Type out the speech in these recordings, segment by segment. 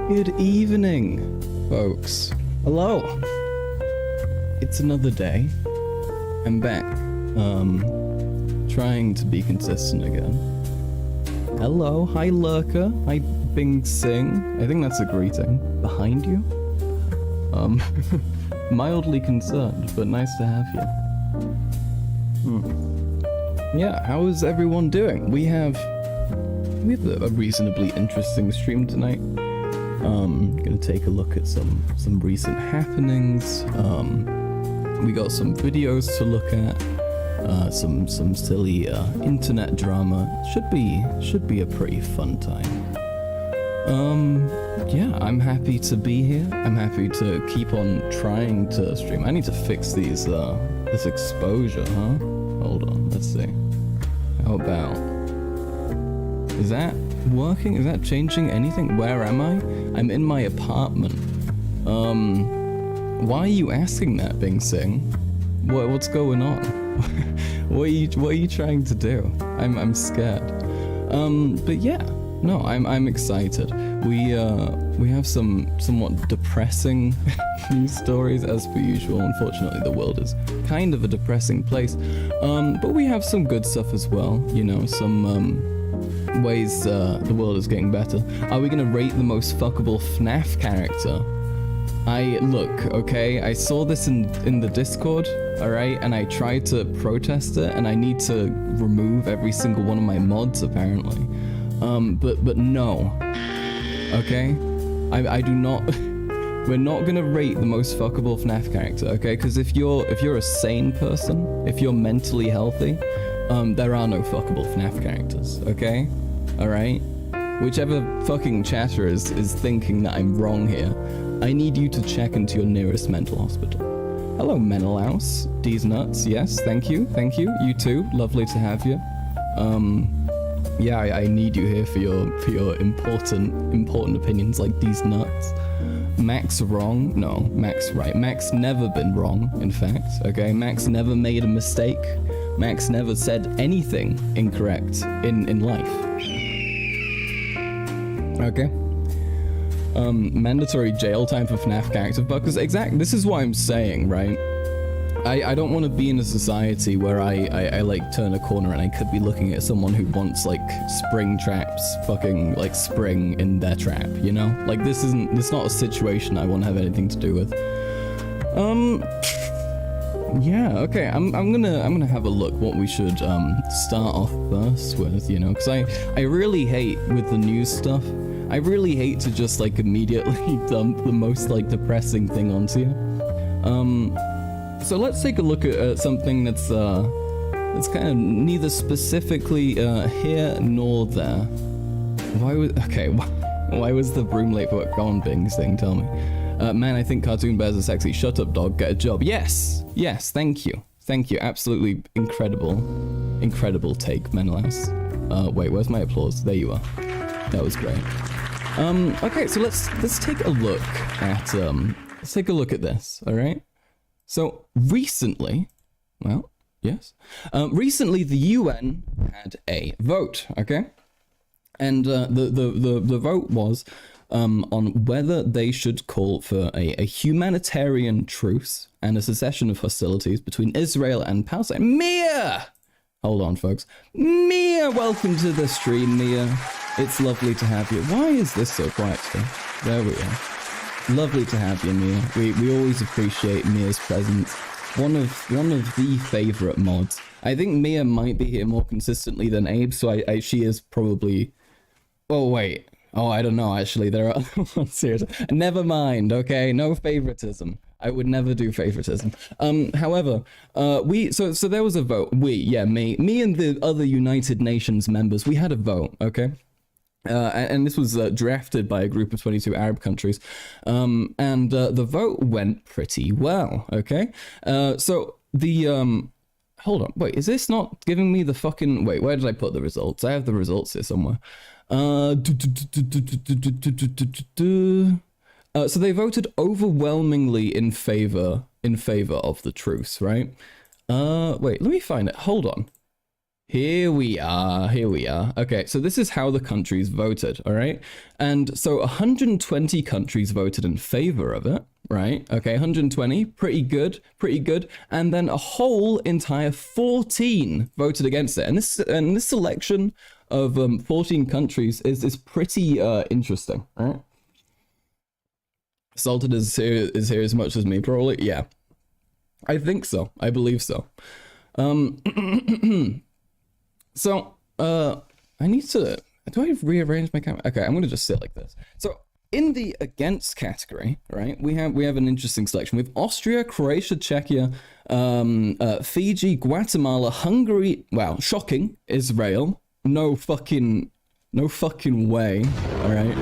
Good evening, folks. Hello. It's another day. I'm back. Trying to be consistent again. Hello. Hi, Lurker. Hi, Bing Sing. I think that's a greeting. Behind you? Mildly concerned, but nice to have you. Yeah, how is everyone doing? We have a reasonably interesting stream tonight. Gonna take a look at some recent happenings. We got some videos to look at. Some silly internet drama. Should be a pretty fun time. Yeah, I'm happy to be here. I'm happy to keep on trying to stream. I need to fix these this exposure, huh? Hold on, let's see. How about, is that working? Is that changing anything? Where am I? I'm in my apartment. Why are you asking that, Bing Sing? What's going on? What are you trying to do? I'm scared. But yeah, no, I'm excited. We have some somewhat depressing news stories as per usual. Unfortunately, the world is kind of a depressing place. But we have some good stuff as well. You know, some ways the world is getting better. Are we gonna rate the most fuckable FNAF character? Look, okay, I saw this in the Discord, alright, and I tried to protest it, and I need to remove every single one of my mods, apparently. But no. Okay? I do not... We're not gonna rate the most fuckable FNAF character, okay? Because if you're a sane person, if you're mentally healthy, there are no fuckable FNAF characters, okay? Alright? Whichever fucking chatter is thinking that I'm wrong here, I need you to check into your nearest mental hospital. Hello, Menelaus. D's nuts. Yes, thank you. You too. Lovely to have you. Yeah, I need you here for your important opinions like D's nuts. Max wrong? No, Max right. Max never been wrong, in fact. Okay, Max never made a mistake. Max never said anything incorrect in life. Okay. Mandatory jail time for FNAF character bugs. Exactly. This is what I'm saying, right? I don't want to be in a society where I like turn a corner and I could be looking at someone who wants like spring traps, fucking like spring in their trap, you know? Like this not a situation I want to have anything to do with. Yeah, okay, I'm gonna have a look what we should start off first with, you know, because I really hate with the news stuff. I really hate to just like immediately dump the most like depressing thing onto you. So let's take a look at something that's kind of neither specifically here nor there. Why was the broom late for work? Go on, Bing thing, tell me. Man, I think cartoon bears are sexy. Shut up, dog. Get a job. Yes, thank you. Absolutely incredible take, Menelaus. Wait, where's my applause? There you are. That was great. Okay, so let's take a look at this. All right. So recently, well, yes. Recently, the UN had a vote. Okay, and the vote was on whether they should call for a humanitarian truce and a cessation of hostilities between Israel and Palestine. Mia! Hold on, folks. Mia, welcome to the stream, Mia. It's lovely to have you. Why is this so quiet today? There we are. Lovely to have you, Mia. We always appreciate Mia's presence. One of the favorite mods. I think Mia might be here more consistently than Abe, so she is probably... Oh, wait. Oh, I don't know, actually. There are other ones here. Never mind, okay? No favoritism. I would never do favoritism. However, so there was a vote. Me and the other United Nations members, we had a vote, okay? And this was drafted by a group of 22 Arab countries. And the vote went pretty well, okay? So the... hold on, wait, is this not giving me the fucking... Wait, where did I put the results? I have the results here somewhere. So they voted overwhelmingly in favor of the truce, right? Wait, let me find it. Hold on. Here we are. Here we are. Okay, so this is how the countries voted, all right? And so 120 countries voted in favor of it, right? Okay, 120, pretty good, pretty good. And then a whole entire 14 voted against it. And this selection of 14 countries is pretty interesting, right? Salted is here as much as me, probably. Yeah, I think so. I believe so. So, I need to, do I rearrange my camera? Okay, I'm gonna just sit like this. So, in the against category, right, we have an interesting selection. We have Austria, Croatia, Czechia, Fiji, Guatemala, Hungary, wow, shocking, Israel, no fucking way, all right?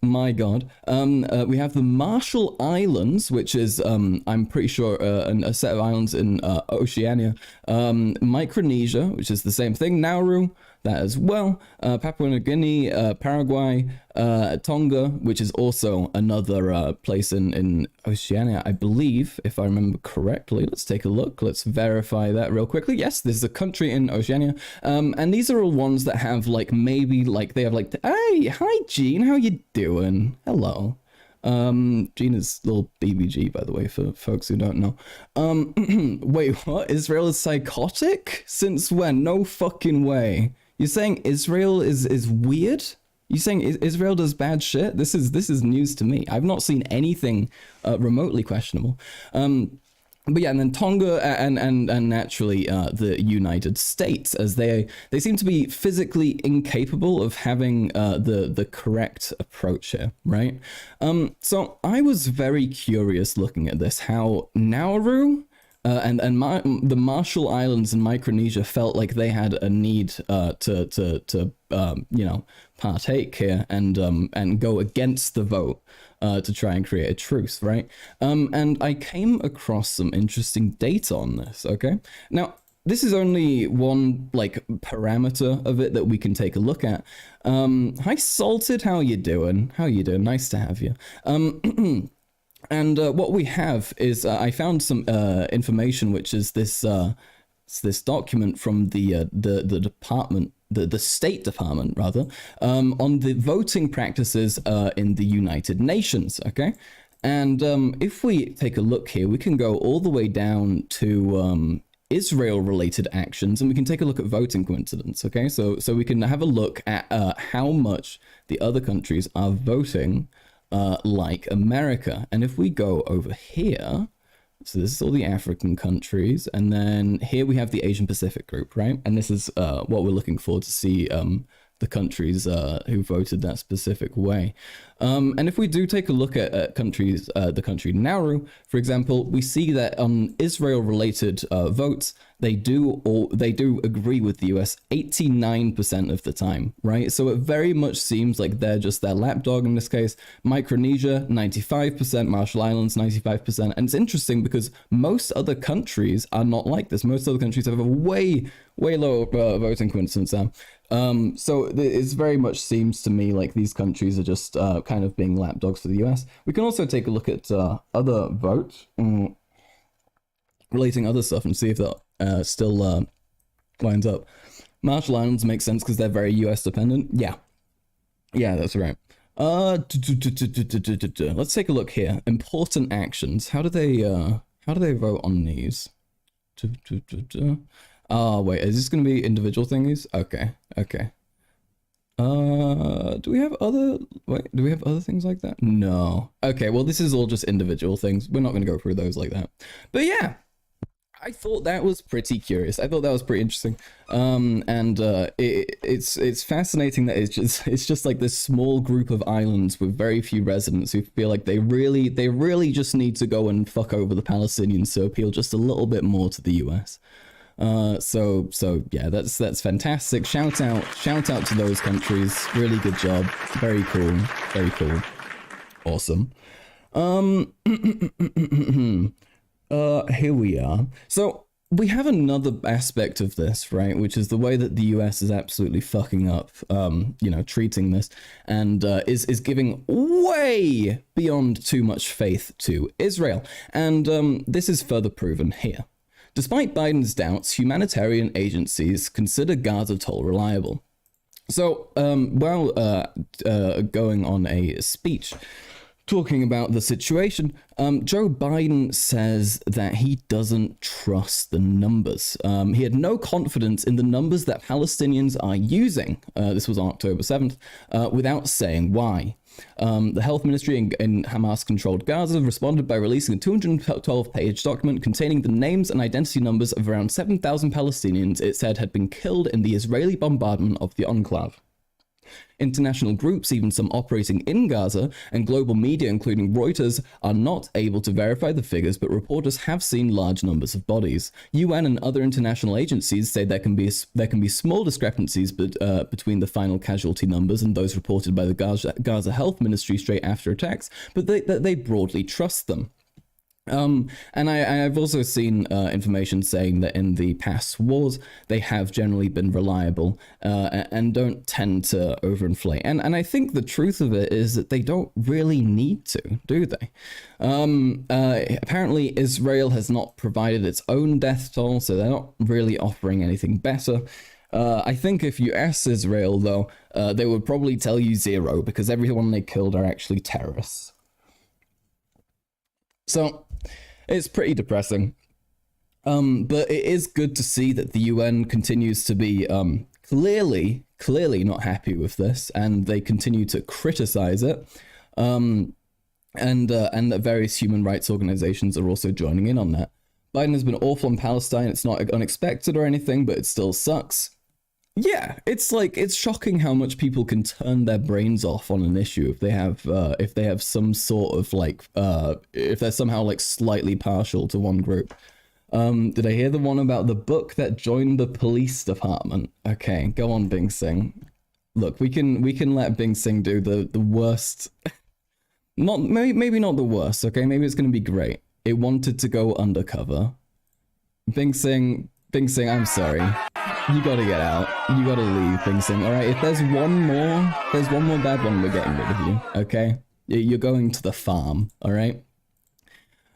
My God. We have the Marshall Islands, which is, I'm pretty sure, a set of islands in Oceania. Micronesia, which is the same thing. Nauru, that as well. Papua New Guinea, Paraguay, Tonga, which is also another place in Oceania, I believe, if I remember correctly. Let's take a look. Let's verify that real quickly. Yes, there's a country in Oceania. And these are all ones that have, like, maybe, like, they have, like, hey, hi, Gene, how you doing? Hello. Gene is little BBG, by the way, for folks who don't know. Wait, what? Israel is psychotic? Since when? No fucking way. You're saying Israel is weird? You saying Israel does bad shit? This is news to me. I've not seen anything remotely questionable. But yeah, and then Tonga and naturally the United States, as they seem to be physically incapable of having the correct approach here, right? So I was very curious looking at this, how Nauru the Marshall Islands and Micronesia felt like they had a need to you know, partake here and go against the vote to try and create a truce, right? And I came across some interesting data on this. Okay, now this is only one like parameter of it that we can take a look at. Hi Salted, how you doing? How you doing? Nice to have you. And what we have is I found some information, which is this document from the department, the State Department rather, on the voting practices in the United Nations. Okay, and if we take a look here, we can go all the way down to Israel-related actions, and we can take a look at voting coincidence. Okay, so we can have a look at how much the other countries are voting like America. And if we go over here, so this is all the African countries, and then here we have the Asian Pacific group, right? And this is what we're looking for to see the countries who voted that specific way. And if we do take a look at countries, the country Nauru, for example, we see that on Israel-related votes, they do agree with the US 89% of the time, right? So it very much seems like they're just their lapdog in this case. Micronesia, 95%, Marshall Islands, 95%. And it's interesting because most other countries are not like this. Most other countries have a way lower voting coincidence now. So it very much seems to me like these countries are just kind of being lapdogs for the US. We can also take a look at other votes relating other stuff and see if that still lines up. Marshall Islands makes sense because they're very US dependent. Yeah, that's right. Let's take a look here. Important actions. How do they vote on these? Oh wait, is this gonna be individual thingies? Okay. Do we have other things like that? No. Okay, well this is all just individual things. We're not gonna go through those like that. But yeah, I thought that was pretty curious. I thought that was pretty interesting. It's fascinating that it's just like this small group of islands with very few residents who feel like they really just need to go and fuck over the Palestinians to appeal just a little bit more to the US. So yeah, that's fantastic. Shout out to those countries. Really good job. Very cool. Awesome. Here we are. So we have another aspect of this, right? Which is the way that the US is absolutely fucking up, treating this, and is giving way beyond too much faith to Israel. And this is further proven here. Despite Biden's doubts, humanitarian agencies consider Gaza toll reliable. So, while going on a speech talking about the situation, Joe Biden says that he doesn't trust the numbers. He had no confidence in the numbers that Palestinians are using, this was on October 7th, without saying why. The health ministry in Hamas-controlled Gaza responded by releasing a 212-page document containing the names and identity numbers of around 7,000 Palestinians it said had been killed in the Israeli bombardment of the enclave. International groups, even some operating in Gaza, and global media, including Reuters, are not able to verify the figures, but reporters have seen large numbers of bodies. UN and other international agencies say there can be small discrepancies between the final casualty numbers and those reported by the Gaza Health Ministry straight after attacks, but they broadly trust them. And I've also seen information saying that in the past wars, they have generally been reliable and don't tend to overinflate. And I think the truth of it is that they don't really need to, do they? Apparently, Israel has not provided its own death toll, so they're not really offering anything better. I think if you ask Israel, though, they would probably tell you 0, because everyone they killed are actually terrorists. So it's pretty depressing. But it is good to see that the UN continues to be clearly not happy with this, and they continue to criticize it. And that various human rights organizations are also joining in on that. Biden has been awful on Palestine. It's not unexpected or anything, but it still sucks. Yeah, it's shocking how much people can turn their brains off on an issue if they have some sort of if they're somehow like slightly partial to one group. Did I hear the one about the book that joined the police department? Okay, go on, Bing Sing. Look, we can let Bing Sing do the worst. Maybe not the worst. Okay, maybe it's gonna be great. It wanted to go undercover. Bing Sing, I'm sorry. You gotta get out. You gotta leave, Bing Sing. Alright, if there's one more bad one, we're getting rid of you, okay? You're going to the farm, alright?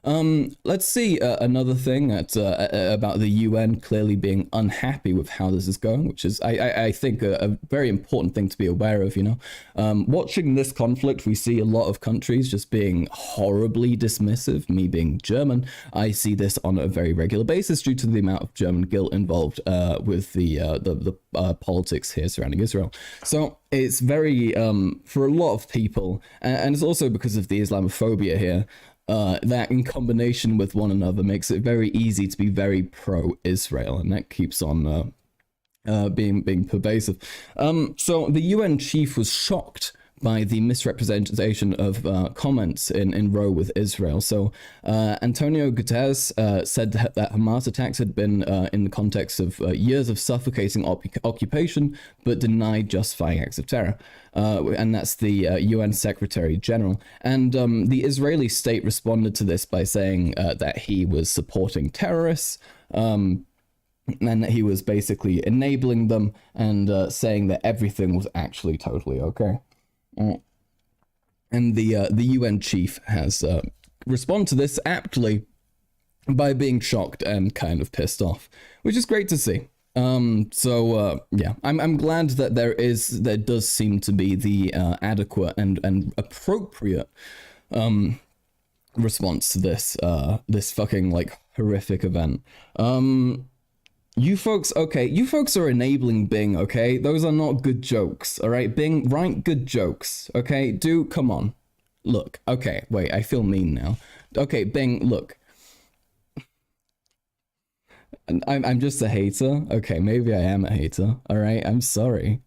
Let's see another thing about the UN clearly being unhappy with how this is going, which is, I think, a very important thing to be aware of, you know? Watching this conflict, we see a lot of countries just being horribly dismissive. Me being German, I see this on a very regular basis due to the amount of German guilt involved with the politics here surrounding Israel. So it's very, for a lot of people, and it's also because of the Islamophobia here, that in combination with one another makes it very easy to be very pro-Israel, and that keeps on being pervasive. So the UN chief was shocked by the misrepresentation of comments in row with Israel. So Antonio Guterres said that Hamas attacks had been in the context of years of suffocating occupation, but denied justifying acts of terror. And that's the UN Secretary General. And the Israeli state responded to this by saying that he was supporting terrorists, and that he was basically enabling them, and saying that everything was actually totally okay. And the UN chief has responded to this aptly by being shocked and kind of pissed off, which is great to see. Yeah, I'm glad that there does seem to be the adequate and appropriate response to this fucking like horrific event. You folks are enabling Bing, okay? Those are not good jokes, all right? Bing, write good jokes, okay? Come on. Look, okay, wait, I feel mean now. Okay, Bing, look. I'm just a hater. Okay, maybe I am a hater, all right? I'm sorry.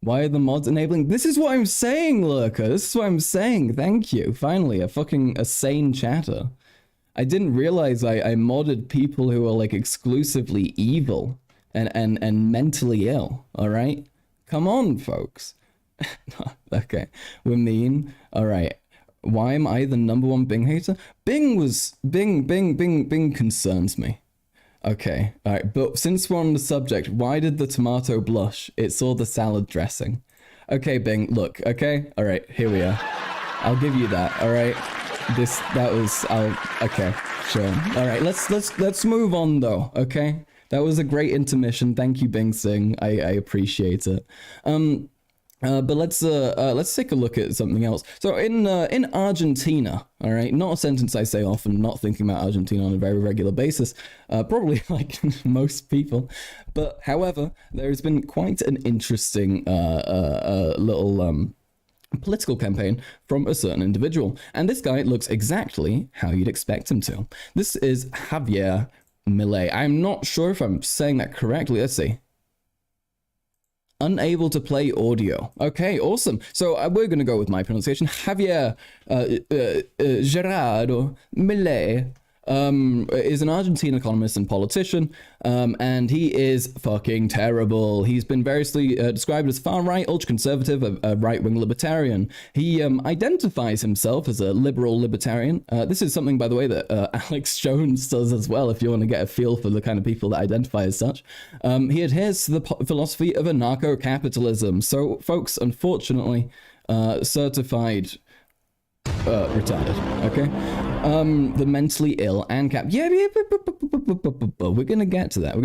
Why are the mods enabling? This is what I'm saying, Lurker. This is what I'm saying. Thank you. Finally, a sane chatter. I didn't realize I modded people who are like exclusively evil and mentally ill, alright? Come on, folks. Okay, we're mean. Alright, why am I the #1 Bing hater? Bing concerns me. Okay, alright, but since we're on the subject, why did the tomato blush? It saw the salad dressing. Okay, Bing, look, okay? Alright, here we are. I'll give you that, alright? Okay. Sure. All right. Let's move on though. Okay. That was a great intermission. Thank you, Bing Sing. I appreciate it. But let's take a look at something else. So in Argentina, all right, not a sentence I say often, not thinking about Argentina on a very regular basis, probably like most people. But however, there has been quite an interesting little political campaign from a certain individual, and this guy looks exactly how you'd expect him to. This is Javier Milei. I'm not sure if I'm saying that correctly. Let's see. Unable to play audio. Okay, awesome. So we're going to go with my pronunciation. Javier Gerardo Milei is an Argentine economist and politician, and he is fucking terrible. He's been variously described as far-right, ultra-conservative, a right-wing libertarian. He identifies himself as a liberal libertarian. This is something, by the way, that Alex Jones does as well, if you want to get a feel for the kind of people that identify as such. He adheres to the philosophy of anarcho-capitalism. So, folks, unfortunately, certified retarded, okay? The mentally ill and we're gonna get to that.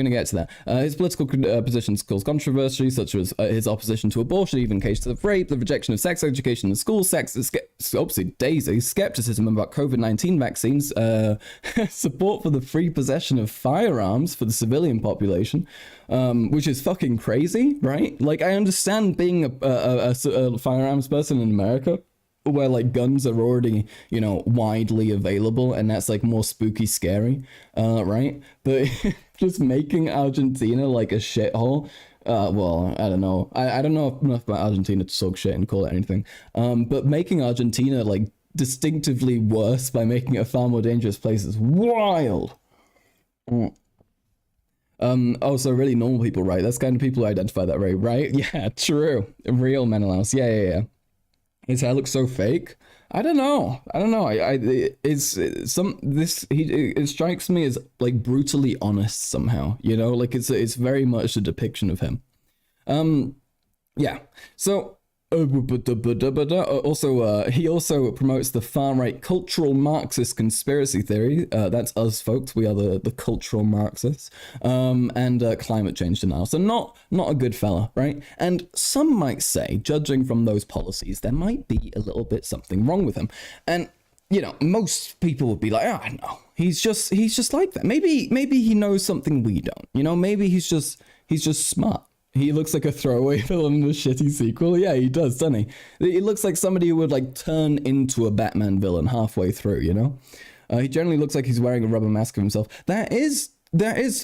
His political positions cause controversy, such as his opposition to abortion, even cases of rape, the rejection of sex education in the school, skepticism about COVID-19 vaccines, support for the free possession of firearms for the civilian population, which is fucking crazy, right? Like, I understand being a firearms person in America, where like guns are already, you know, widely available, and that's like more spooky scary, right? But just making Argentina like a shithole, well, I don't know. I don't know enough about Argentina to talk shit and call it anything. But making Argentina like distinctively worse by making it a far more dangerous place is wild. Also really normal people, right? That's kind of people who identify that way, right? Yeah, true. Real Menelaus. Yeah. His hair looks so fake. I don't know. It strikes me as like brutally honest somehow, you know, like it's very much a depiction of him. Yeah. So also, he also promotes the far-right cultural Marxist conspiracy theory. That's us, folks. We are the cultural Marxists. And climate change denial. So not a good fella, right? And some might say, judging from those policies, there might be a little bit something wrong with him. And you know, most people would be like, oh, no, he's just like that. Maybe he knows something we don't. You know, maybe he's just smart. He looks like a throwaway villain in a shitty sequel. Yeah, he does, doesn't he? He looks like somebody who would like turn into a Batman villain halfway through, you know? He generally looks like he's wearing a rubber mask of himself. That is,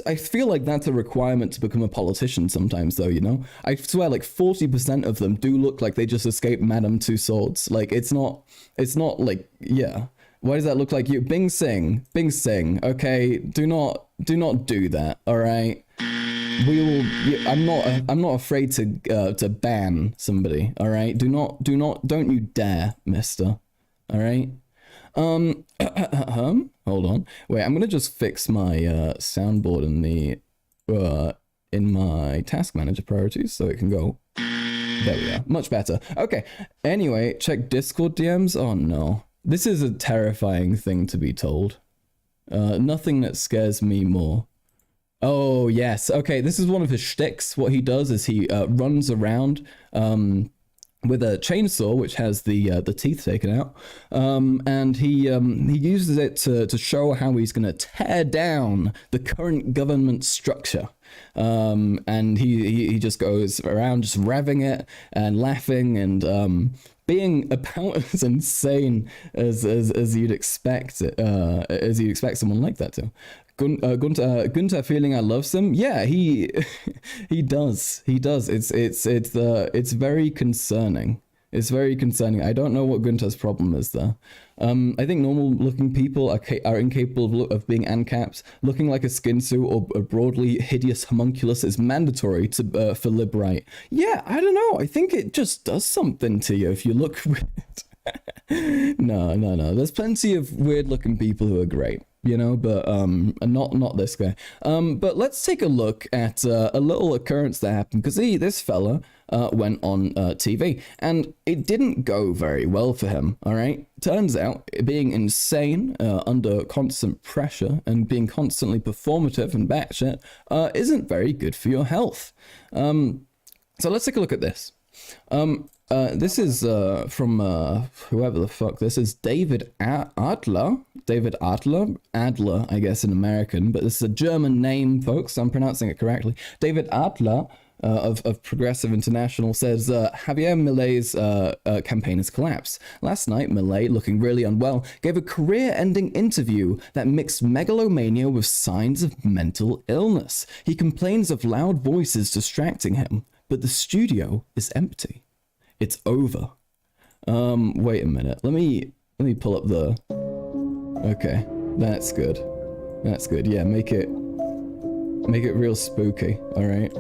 I feel like that's a requirement to become a politician sometimes though, you know? I swear like 40% of them do look like they just escaped Madame Tussauds. Like it's not like, yeah. Why does that look like you? Bing Sing, okay? Do not do that, all right? I'm not afraid to ban somebody, all right? Don't you dare, mister, all right? Hold on. Wait, I'm gonna just fix my soundboard in my task manager priorities so it can go. There we are. Much better. Okay. Anyway, check Discord DMs. Oh no. This is a terrifying thing to be told. Nothing that scares me more. Oh, yes. Okay, this is one of his shticks. What he does is he runs around with a chainsaw, which has the teeth taken out, and he uses it to show how he's going to tear down the current government structure. And he just goes around just revving it and laughing and being about as insane as you'd expect someone like that to. Gunther feeling I loves him. Yeah, he does. It's very concerning. It's very concerning. I don't know what Gunther's problem is there. I think normal-looking people are incapable of being ANCAPs. Looking like a skin suit or a broadly hideous homunculus is mandatory for Librite. Yeah, I don't know. I think it just does something to you if you look weird. No. There's plenty of weird-looking people who are great, you know, but not this guy. But let's take a look at a little occurrence that happened, because this fella went on TV. And it didn't go very well for him, all right? Turns out being insane under constant pressure and being constantly performative and batshit isn't very good for your health. So let's take a look at this. This is from whoever the fuck this is, David Adler. David Adler, I guess in American, but this is a German name, folks. I'm pronouncing it correctly. David Adler of Progressive International says Javier Milei's campaign has collapsed. Last night, Milei, looking really unwell, gave a career-ending interview that mixed megalomania with signs of mental illness. He complains of loud voices distracting him, but the studio is empty. It's over. Wait a minute. Let me pull up the... Okay, that's good. That's good. Yeah, make it real spooky. All right.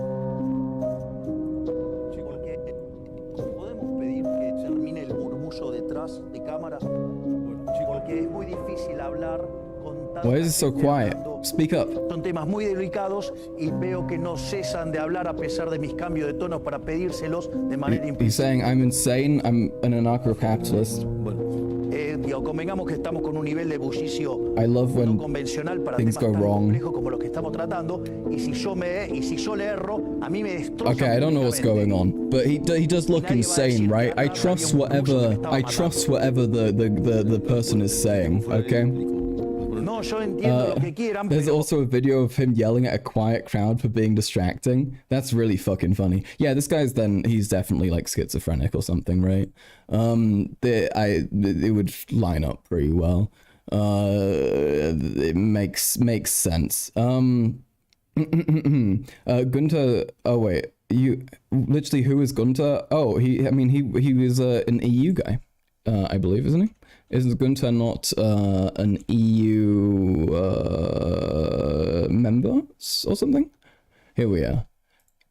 Why is it so quiet? Speak up. Son temas muy delicados y veo que no cesan de hablar a pesar de mis cambios de tono para pedírselos de manera implícita. He's saying I'm insane, I'm an anarcho-capitalist. Convengamos que estamos con un nivel de bullicio I love when no convencional para things temas go tan wrong. complejos como los que estamos tratando y si yo le erro, a mí me destroza. Okay, I don't know what's going on, but he does look insane, right? I trust whatever the person is saying, okay? There's also a video of him yelling at a quiet crowd for being distracting. That's really fucking funny. Yeah, this guy's he's definitely like schizophrenic or something, right? It would line up pretty well. It makes sense. Gunther, oh wait, literally who is Gunther? Oh, he was an EU guy, I believe, isn't he? Isn't Gunther not an EU member or something? Here we are.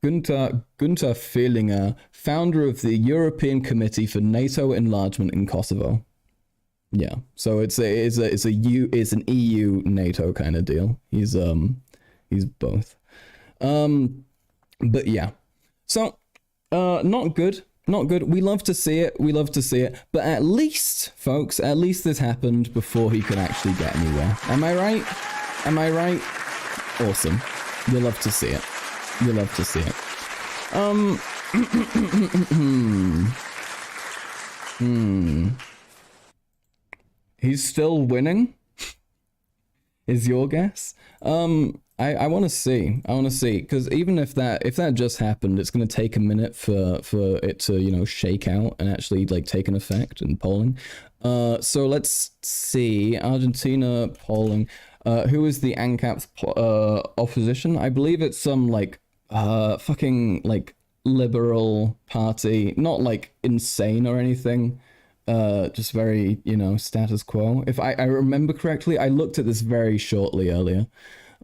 Gunther Fehlinger, founder of the European Committee for NATO Enlargement in Kosovo. Yeah, so it's an EU NATO kind of deal. He's both. But yeah, so not good. Not good. We love to see it. But at least, folks, at least this happened before he could actually get anywhere. Am I right? Awesome. You'll love to see it. He's still winning? Is your guess? I want to see, because even if that just happened, it's going to take a minute for it to, shake out and actually like take an effect in polling. So let's see, Argentina polling. Who is the ANCAP's opposition? I believe it's some like fucking like liberal party, not like insane or anything. Just very, status quo. If I remember correctly, I looked at this very shortly earlier.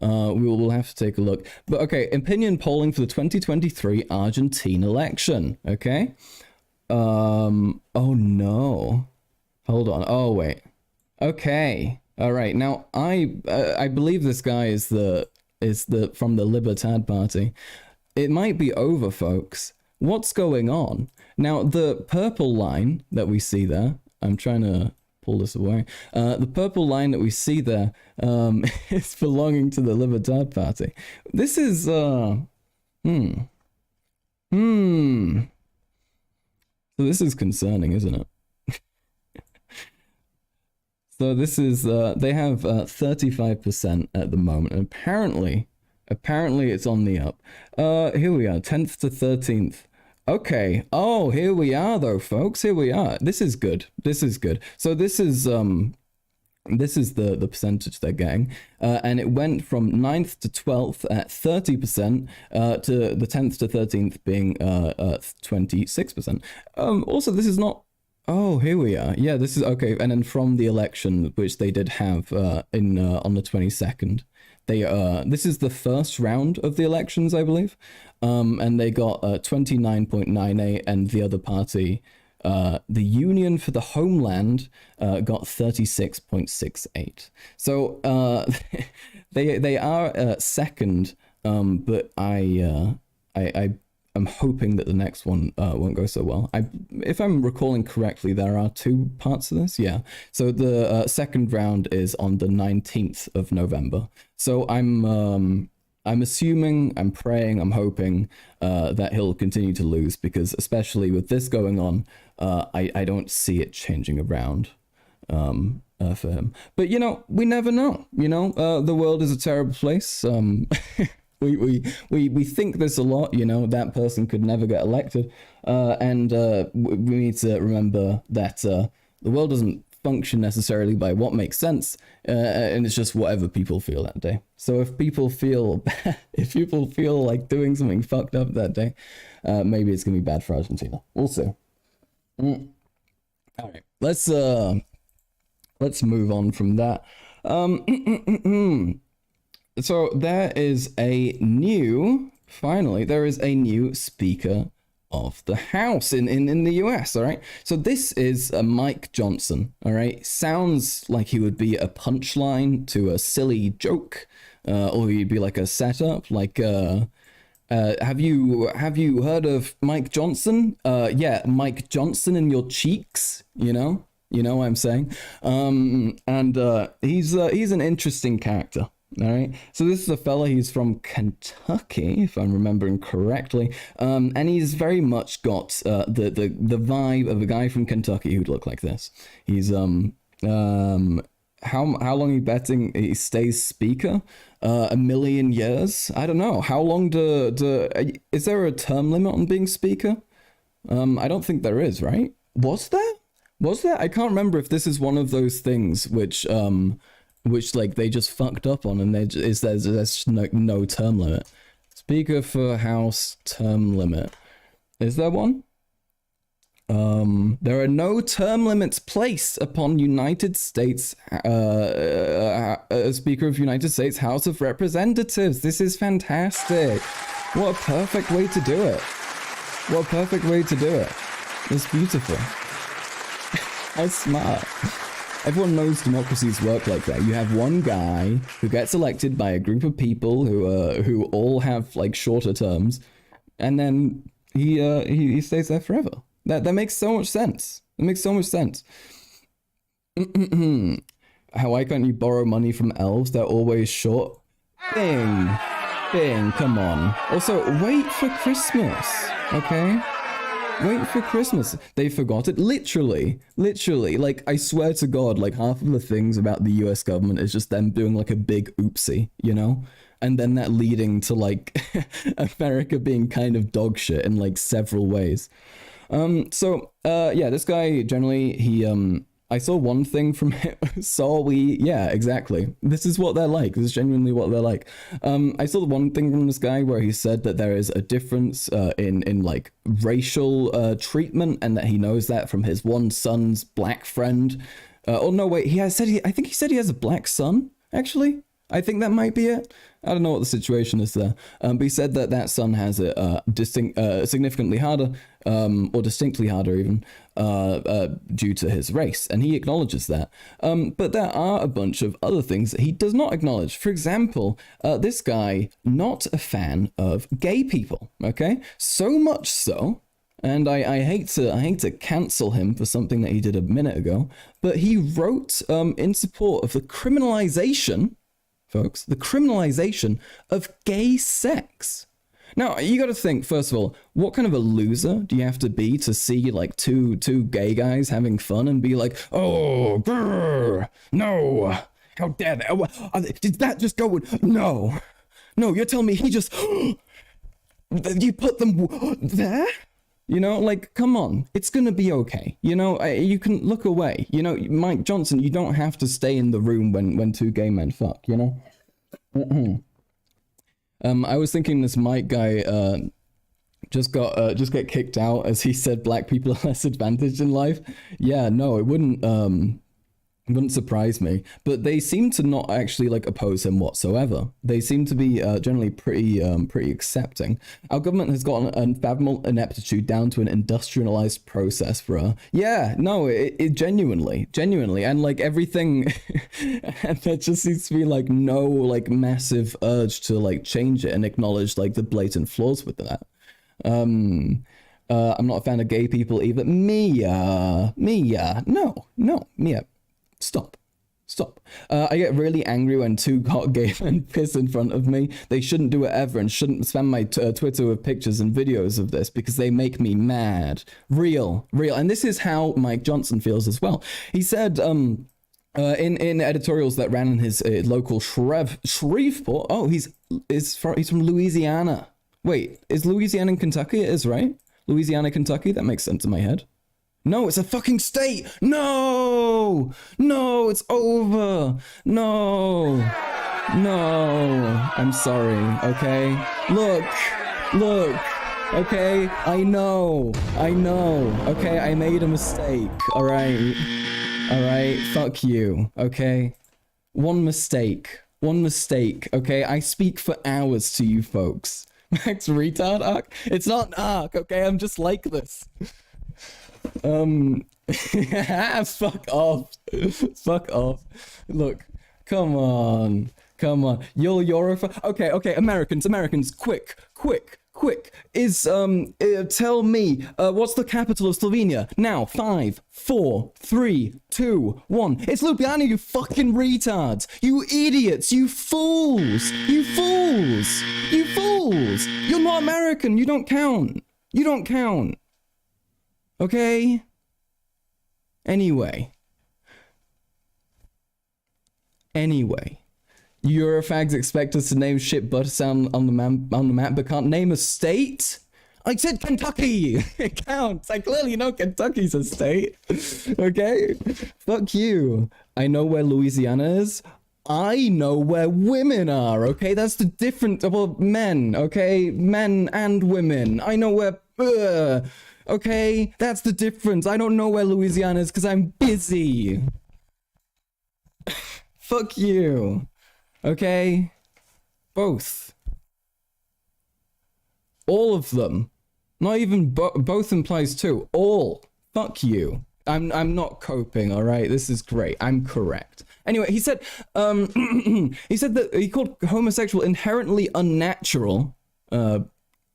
We'll have to take a look. But okay, opinion polling for the 2023 Argentine election. Okay. Oh no. Hold on. Oh wait. Okay. All right. Now I believe this guy is from the Libertad Party. It might be over, folks. What's going on? Now the purple line that we see there. I'm trying to pull this away. The purple line that we see there is belonging to the Libertad Party. This is So this is concerning, isn't it? So this is they have 35% at the moment, and apparently it's on the up. Here we are, 10th to 13th. Okay. Oh, here we are though, folks. Here we are. This is good. So this is the percentage they're getting. And it went from 9th to 12th at 30%, to the 10th to 13th being 26%. Also, this is not... Oh, here we are. Yeah, this is... Okay, and then from the election, which they did have on the 22nd, this is the first round of the elections, I believe. And they got 29.98, and the other party, the Union for the Homeland, got 36.68. So they are second, but I I'm hoping that the next one won't go so well. If I'm recalling correctly, there are 2 parts of this. Yeah. So the second round is on the 19th of November. So I'm assuming, I'm praying, I'm hoping that he'll continue to lose, because especially with this going on, I don't see it changing around for him. But you know, we never know. You know, the world is a terrible place. We think this a lot, you know, that person could never get elected, and we need to remember that the world doesn't function necessarily by what makes sense, and it's just whatever people feel that day. So if people feel like doing something fucked up that day, maybe it's gonna be bad for Argentina. We'll see. All right, let's move on from that. So there is a new Speaker of the House in the US, all right? So this is Mike Johnson, all right? Sounds like he would be a punchline to a silly joke, or he'd be like a setup, like, have you heard of Mike Johnson? Yeah, Mike Johnson in your cheeks, you know what I'm saying? And he's an interesting character. All right, so this is a fella. He's from Kentucky, if I'm remembering correctly, and he's very much got the vibe of a guy from Kentucky who'd look like this. He's how long are you betting he stays speaker? 1,000,000 years? I don't know. How long is there a term limit on being speaker? I don't think there is, right? Was there? I can't remember if this is one of those things which like they just fucked up on, and there's no term limit. Speaker for House term limit. Is there one? There are no term limits placed upon United States Speaker of United States House of Representatives. This is fantastic. What a perfect way to do it. It's beautiful. How smart. Everyone knows democracies work like that. You have one guy who gets elected by a group of people who all have like shorter terms, and then he stays there forever. That makes so much sense. Why can't you borrow money from elves? They're always short. Bing, come on. Also, wait for Christmas, okay? Wait for Christmas. They forgot it. Literally. Like, I swear to God, like, half of the things about the US government is just them doing, like, a big oopsie, you know? And then that leading to, like, America being kind of dog shit in, like, several ways. Yeah, this guy, generally, I saw one thing from him. Yeah, exactly. This is what they're like. This is genuinely what they're like. I saw the one thing from this guy where he said that there is a difference in like racial treatment, and that he knows that from his one son's black friend. Oh no, wait. I think he said he has a black son. Actually, I think that might be it. I don't know what the situation is there. But he said that son has it significantly harder, or distinctly harder even, due to his race, and he acknowledges that. But there are a bunch of other things that he does not acknowledge. For example, this guy, not a fan of gay people, okay? So much so, and I hate to cancel him for something that he did a minute ago, but he wrote in support of the criminalization, folks, the criminalization of gay sex. Now, you gotta think, first of all, what kind of a loser do you have to be to see, like, two gay guys having fun and be like, oh, grr, no, how dare they, did that just go with, no, you're telling me he just, you put them there? You know, like, come on, it's gonna be okay. You know, you can look away. You know, Mike Johnson, you don't have to stay in the room when two gay men fuck, you know? I was thinking this Mike guy just get kicked out as he said black people are less advantaged in life. Yeah, no, it wouldn't surprise me, but they seem to not actually like oppose him whatsoever. They seem to be generally pretty accepting. Our government has gotten unfathomable ineptitude down to an industrialized process, bruh. Yeah, no, it genuinely, and like everything, and there just seems to be like no like massive urge to like change it and acknowledge like the blatant flaws with that. I'm not a fan of gay people either. Mia, Mia, stop. I get really angry when two hot gay men piss in front of me. They shouldn't do it ever and shouldn't spam my Twitter with pictures and videos of this because they make me mad. Real. And this is how Mike Johnson feels as well. He said, in editorials that ran in his local Shreveport. Oh, he's from Louisiana. Wait, is Louisiana in Kentucky? It is, right? Louisiana, Kentucky? That makes sense in my head. No, it's a fucking state. No, it's over. No, I'm sorry. Okay, look. Okay, I know. Okay, I made a mistake. All right. Fuck you. Okay, one mistake. Okay, I speak for hours to you folks. Max retard arc? It's not an arc. Okay, I'm just like this. Fuck off. Look, come on. You're okay, Americans, quick. Is, tell me, what's the capital of Slovenia? Now, 5, 4, 3, 2, 1. It's Ljubljana, you fucking retards. You idiots. You fools. You're not American. You don't count. Okay? Anyway. Eurofags expect us to name shit butter sound on the map, but can't name a state? I said Kentucky! It counts! I clearly know Kentucky's a state. Okay? Fuck you. I know where Louisiana is. I know where women are, okay? That's the difference about men, okay? Men and women. I know where... okay? That's the difference. I don't know where Louisiana is because I'm busy. Fuck you. Okay? Both. All of them. Not even both implies two. All. Fuck you. I'm not coping, alright? This is great. I'm correct. Anyway, he said, he said that he called homosexual inherently unnatural,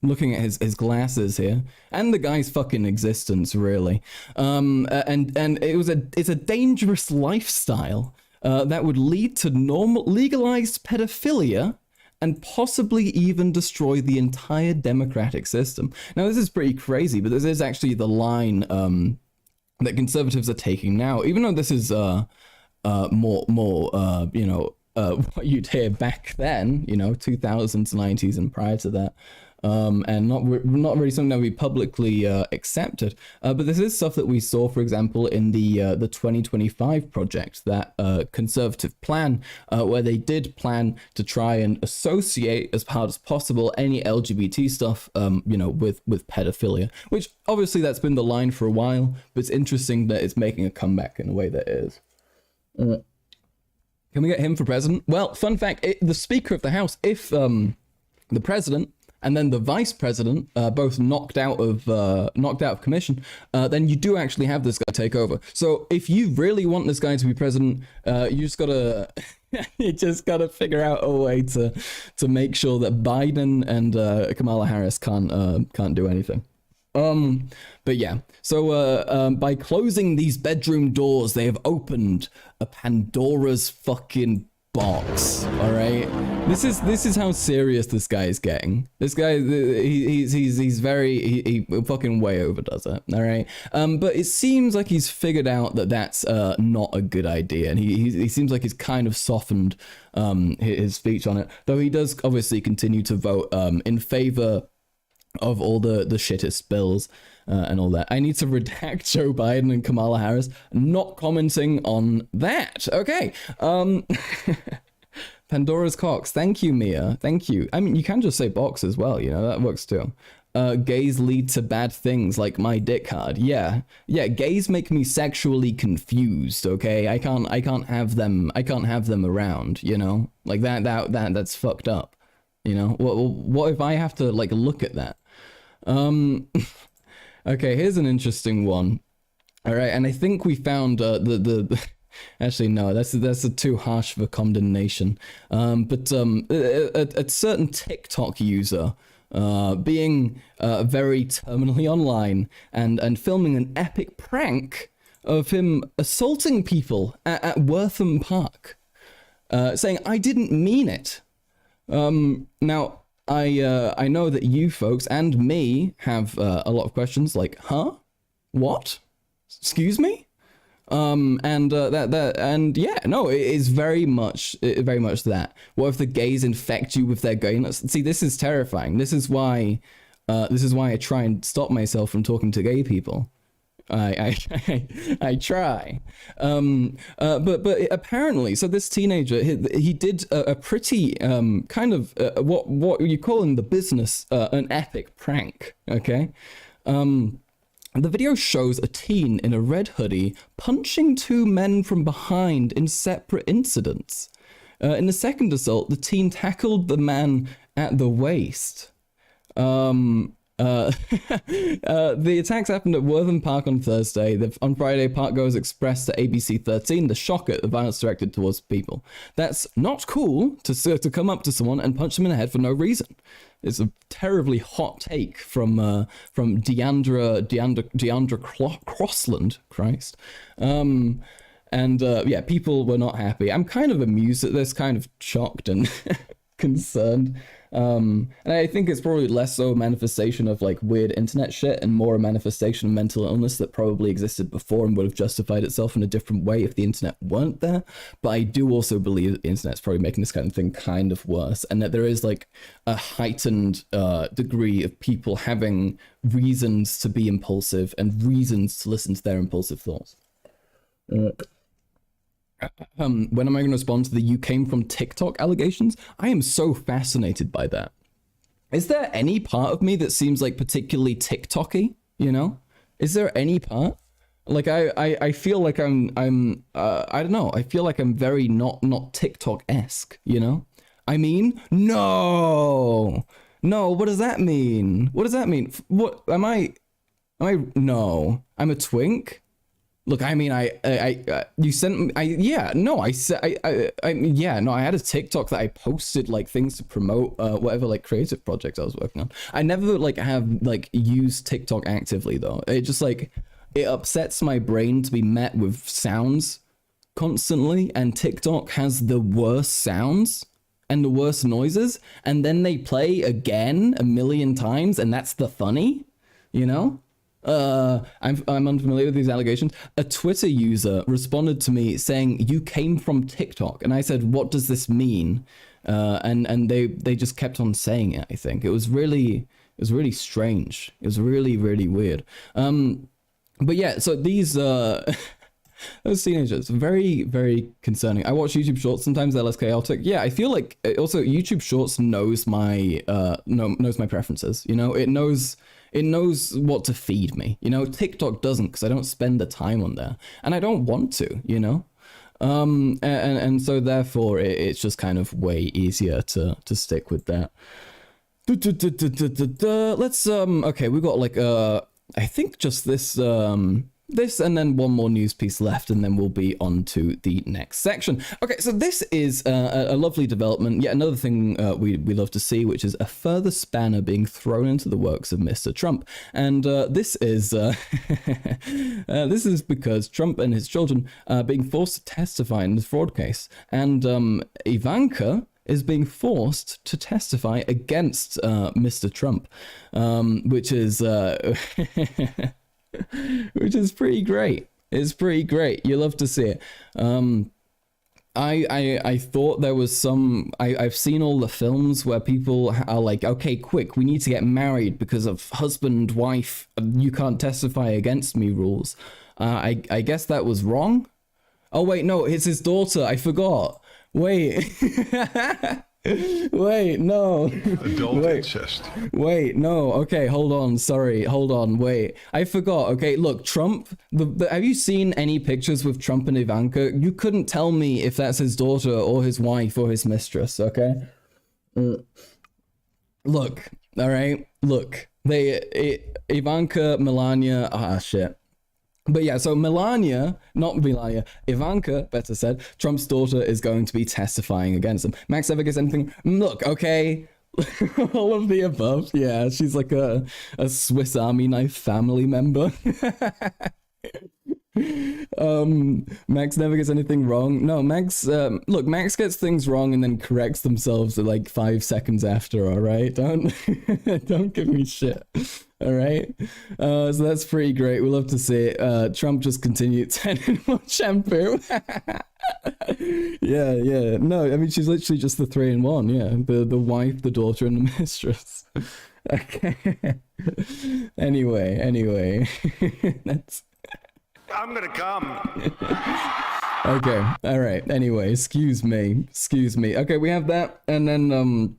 looking at his glasses here, and the guy's fucking existence, really. And it's a dangerous lifestyle, that would lead to legalized pedophilia and possibly even destroy the entire democratic system. Now, this is pretty crazy, but this is actually the line that conservatives are taking now, even though this is more you know, what you'd hear back then, you know, 2000s, 90s, and prior to that. And not really something that would be publicly accepted. But this is stuff that we saw, for example, in the 2025 project, that conservative plan, where they did plan to try and associate as hard as possible any LGBT stuff, you know, with pedophilia, which obviously that's been the line for a while, but it's interesting that it's making a comeback in a way that is. Can we get him for president? Well, fun fact, the Speaker of the House, if the president and then the vice president both knocked out of commission, then you do actually have this guy take over. So if you really want this guy to be president, you just gotta figure out a way to make sure that Biden and Kamala Harris can't do anything. But yeah, so by closing these bedroom doors, they have opened a Pandora's fucking box. All right, this is how serious this guy is getting. This guy, he's very he fucking way overdoes it. All right, but it seems like he's figured out that that's not a good idea, and he seems like he's kind of softened his speech on it, though he does obviously continue to vote in favor of all the shittest bills and all that. I need to redact Joe Biden and Kamala Harris, not commenting on that. Okay. Pandora's Cox. Thank you, Mia. Thank you. I mean, you can just say box as well, you know, that works too. Gays lead to bad things like my dick hard. Yeah, gays make me sexually confused, okay? I can't have them around, you know? Like that's fucked up. You know, what if I have to like look at that? Okay, here's an interesting one. All right, and I think we found the actually no, that's a too harsh of a condemnation. But a certain TikTok user being very terminally online and filming an epic prank of him assaulting people at Wortham Park, saying, "I didn't mean it." Now, I know that you folks and me have a lot of questions like, huh? What? Excuse me? And yeah, no, it is very much that. What if the gays infect you with their gayness? See, this is terrifying. This is why I try and stop myself from talking to gay people. I try. But apparently, so this teenager, he did a pretty kind of what you call in the business an epic prank. Okay. The video shows a teen in a red hoodie punching two men from behind in separate incidents. In the second assault, the teen tackled the man at the waist. The attacks happened at Wortham Park on Thursday. On Friday, parkgoers expressed to ABC 13 the shock at the violence directed towards people. That's not cool to come up to someone and punch them in the head for no reason. It's a terribly hot take from Deandra Crossland, Christ. Yeah, people were not happy. I'm kind of amused at this, kind of shocked and concerned. And I think it's probably less so a manifestation of like weird internet shit and more a manifestation of mental illness that probably existed before and would have justified itself in a different way if the internet weren't there. But I do also believe that the internet's probably making this kind of thing kind of worse, and that there is like a heightened degree of people having reasons to be impulsive and reasons to listen to their impulsive thoughts. When am I going to respond to the "you came from TikTok" allegations? I am so fascinated by that. Is there any part of me that seems like particularly TikTok-y, you know? Is there any part? Like I feel like I'm I don't know, I feel like I'm very not TikTok-esque, you know? I mean, no, what does that mean? What does that mean? What am I no, I'm a twink? Look, I mean, you sent me, I had a TikTok that I posted like things to promote whatever like creative project I was working on. I never like have like used TikTok actively though. It just like, it upsets my brain to be met with sounds constantly, and TikTok has the worst sounds and the worst noises, and then they play again a million times, and that's the funny, you know? I'm unfamiliar with these allegations. A Twitter user responded to me saying, "You came from TikTok," and I said, "What does this mean?" And they just kept on saying it. I think it was really strange. It was really weird. But yeah, so these those teenagers, very concerning. I watch YouTube Shorts. Sometimes they're less chaotic. Yeah, I feel like also YouTube Shorts knows my preferences. You know, it knows what to feed me. You know, TikTok doesn't, because I don't spend the time on there, and I don't want to. You know, and so therefore it's just kind of way easier to stick with that. Let's okay, we've got like I think just this and then one more news piece left, and then we'll be on to the next section. Okay, so this is a lovely development, yet another thing we love to see, which is a further spanner being thrown into the works of Mr. Trump. And this is this is because Trump and his children are being forced to testify in the fraud case, and Ivanka is being forced to testify against Mr. Trump, which is which is pretty great. It's pretty great. You love to see it. I thought there was some. I've seen all the films where people are like, okay, quick, we need to get married because of husband, wife, you can't testify against me rules. I guess that was wrong. Oh wait, no, it's his daughter. I forgot. Wait. Wait, no. Adult incest. Wait, no. Okay, hold on. Sorry, hold on. Wait, I forgot. Okay, look, Trump. Have you seen any pictures with Trump and Ivanka? You couldn't tell me if that's his daughter or his wife or his mistress. Okay. Look. All right. Look. Ivanka, Melania. Ah, shit. But yeah, so Ivanka, better said, Trump's daughter is going to be testifying against him. Max ever gets anything? Look, okay, All of the above. Yeah, she's like a Swiss Army knife family member. Max never gets anything wrong. No, Max, look, Max gets things wrong and then corrects themselves at like 5 seconds after, all right? Don't don't give me shit. All right. So that's pretty great. We love to see it. Trump just continued 10 in 1 shampoo. Yeah. No, I mean she's literally just the 3 in 1, yeah. The wife, the daughter, and the mistress. Okay. Anyway. That's I'm gonna come. okay. All right. Anyway, excuse me. Okay, we have that, and then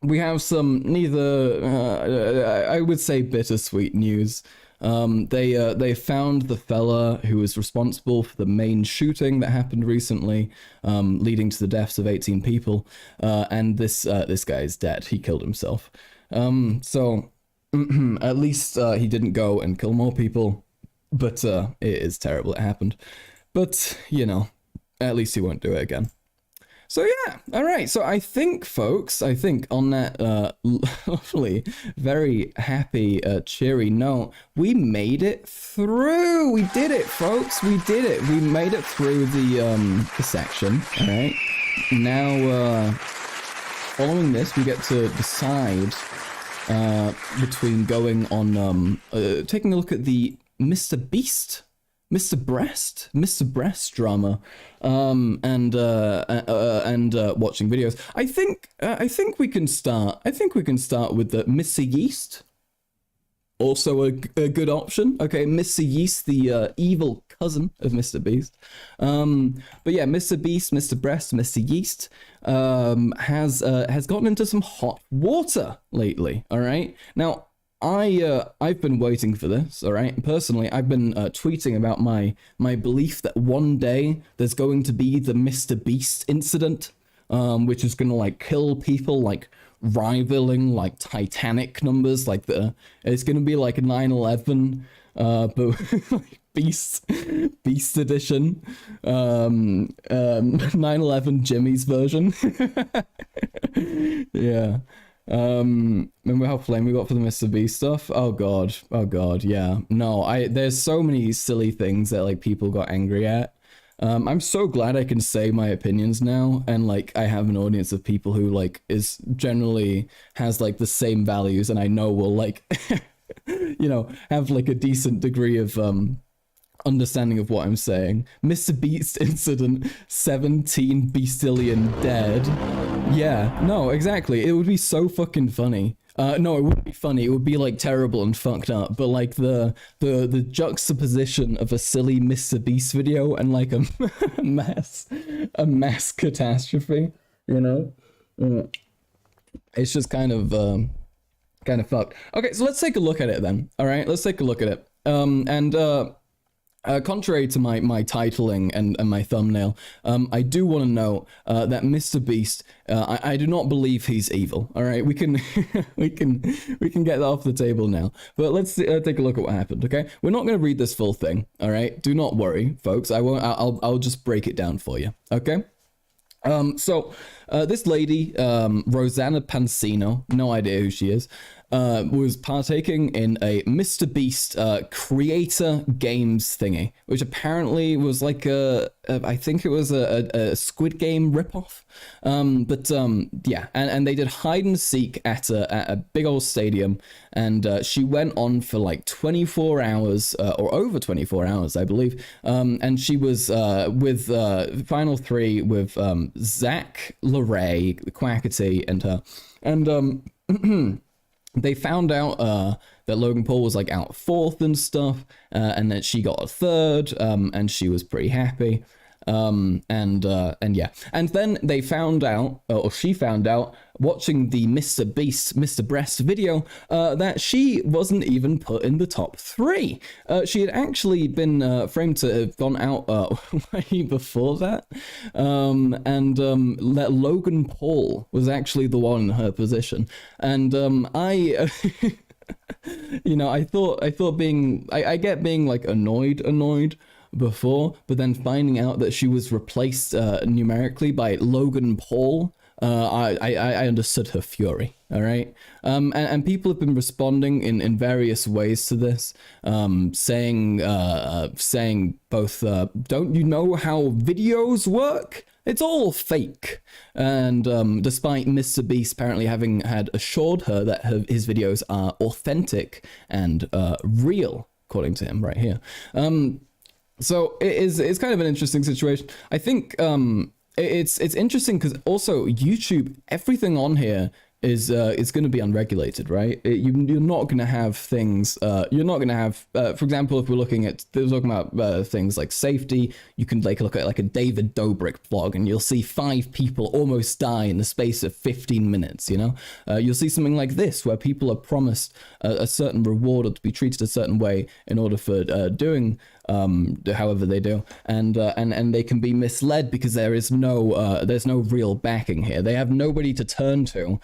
we have some I would say bittersweet news. They found the fella who was responsible for the main shooting that happened recently, leading to the deaths of 18 people, and this guy is dead. He killed himself. So at least he didn't go and kill more people. But it is terrible it happened. But, you know, at least he won't do it again. So yeah, all right. So I think, folks, on that lovely, very happy, cheery note, we made it through. We did it, folks. We did it. We made it through the section. All right. Now, following this, we get to decide between going on taking a look at the MrBeast, Mr. Breast drama, and watching videos. I think we can start. With the Mr. Yeast. Also a good option. Okay, Mr. Yeast, the evil cousin of MrBeast. But yeah, MrBeast, Mr. Breast, Mr. Yeast has gotten into some hot water lately. All right, now. I've been waiting for this, all right? Personally, I've been tweeting about my belief that one day there's going to be the MrBeast incident, which is going to like kill people, like rivaling like Titanic numbers, like it's going to be like 9/11, but like Beast edition, 9/11 Jimmy's version. Yeah. Remember how flame we got for the MrBeast stuff? Oh god, yeah. No, there's so many silly things that like people got angry at. I'm so glad I can say my opinions now, and like I have an audience of people who like is generally has like the same values, and I know will like you know, have like a decent degree of understanding of what I'm saying. MrBeast incident, 17 beastillion dead. Yeah, no, exactly. It would be so fucking funny. No, it wouldn't be funny. It would be like terrible and fucked up. But like the juxtaposition of a silly MrBeast video and like a mass catastrophe, you know? It's just kind of fucked. Okay, so let's take a look at it then. All right, let's take a look at it. Contrary to my titling and my thumbnail, I do want to note that MrBeast, I do not believe he's evil. All right, we can we can get that off the table now. But let's take a look at what happened. Okay, we're not going to read this full thing. All right, do not worry, folks. I won't. I'll just break it down for you. Okay. So this lady, Rosanna Pansino, no idea who she is, was partaking in a MrBeast creator games thingy, which apparently was like I think it was a Squid Game ripoff. Yeah, and they did hide and seek at a big old stadium, and she went on for like 24 hours or over 24 hours, I believe. And she was with Final Three with Zach, Lorray, Quackity, and her, and they found out that Logan Paul was like out fourth and stuff, and that she got a third, and she was pretty happy. And yeah, and then they found out, or she found out, watching the MrBeast, Mr. Breast video, that she wasn't even put in the top 3. She had actually been framed to have gone out way before that, and that Logan Paul was actually the one in her position, and I. You know, I thought being, I get being like annoyed before, but then finding out that she was replaced numerically by Logan Paul I understood her fury. All right, and people have been responding in various ways to this, saying both, don't you know how videos work? It's all fake. And despite MrBeast apparently having had assured her that his videos are authentic and real, according to him right here. So it's kind of an interesting situation. I think it's interesting because also YouTube, everything on here is going to be unregulated, right? You're not going to have things. You're not going to have, for example, if we're looking about things like safety, you can look at like a David Dobrik vlog, and you'll see 5 people almost die in the space of 15 minutes. You know, you'll see something like this where people are promised a certain reward or to be treated a certain way in order for doing however they do, and they can be misled because there's no real backing here. They have nobody to turn to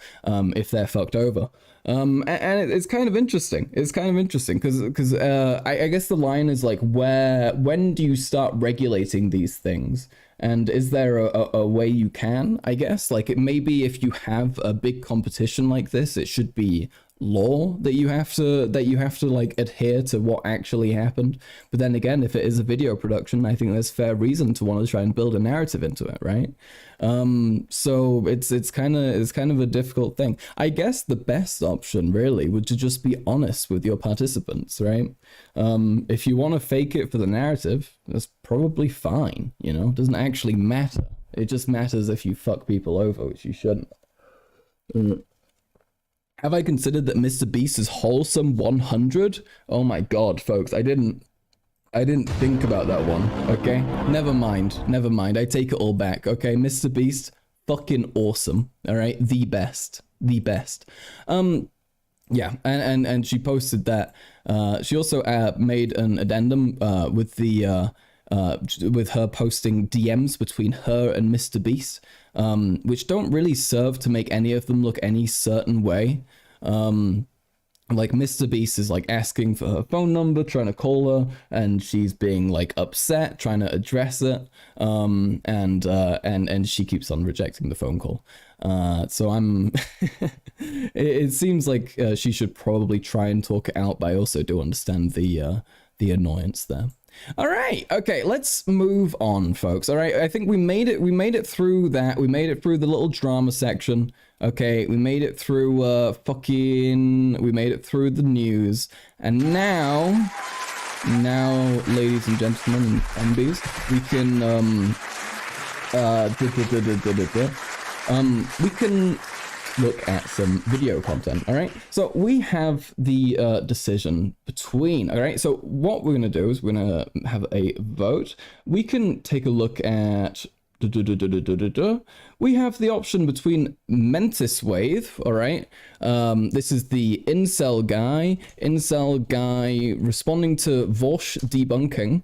if they're fucked over. And it's kind of interesting. It's kind of interesting because I guess the line is like, when do you start regulating these things? And is there a way you can? I guess like maybe if you have a big competition like this, it should be law that you have to like adhere to what actually happened. But then again, if it is a video production, I think there's fair reason to want to try and build a narrative into it, right? So it's kind of a difficult thing. I guess the best option really would to just be honest with your participants, right? If you want to fake it for the narrative, that's probably fine, you know. It doesn't actually matter. It just matters if you fuck people over, which you shouldn't. Have I considered that MrBeast is wholesome 100? Oh my god, folks, I didn't think about that one, okay? Never mind, I take it all back, okay? MrBeast, fucking awesome, all right? The best. Yeah, and she posted that. She also made an addendum with her posting DMs between her and MrBeast, which don't really serve to make any of them look any certain way. Like MrBeast is like asking for her phone number, trying to call her, and she's being like upset, trying to address it, and she keeps on rejecting the phone call. So I'm it seems like she should probably try and talk it out, but I also do understand the annoyance there. All right, okay, let's move on, folks. All right, I think we made it through that. We made it through the little drama section. Okay, we made it through we made it through the news, and now, ladies and gentlemen and MBs, we can we can look at some video content. All right, so we have the decision between. All right, so what we're gonna do is we're gonna have a vote. We can take a look at we have the option between Mentis Wave. All right, this is the incel guy responding to Vosh debunking,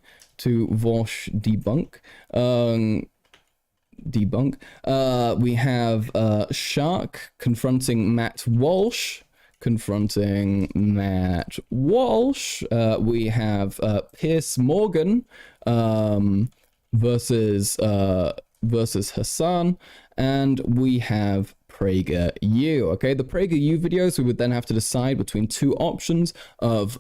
we have Shark confronting Matt Walsh. We have Piers Morgan versus Hassan, and we have PragerU. Okay, the PragerU videos, we would then have to decide between two options of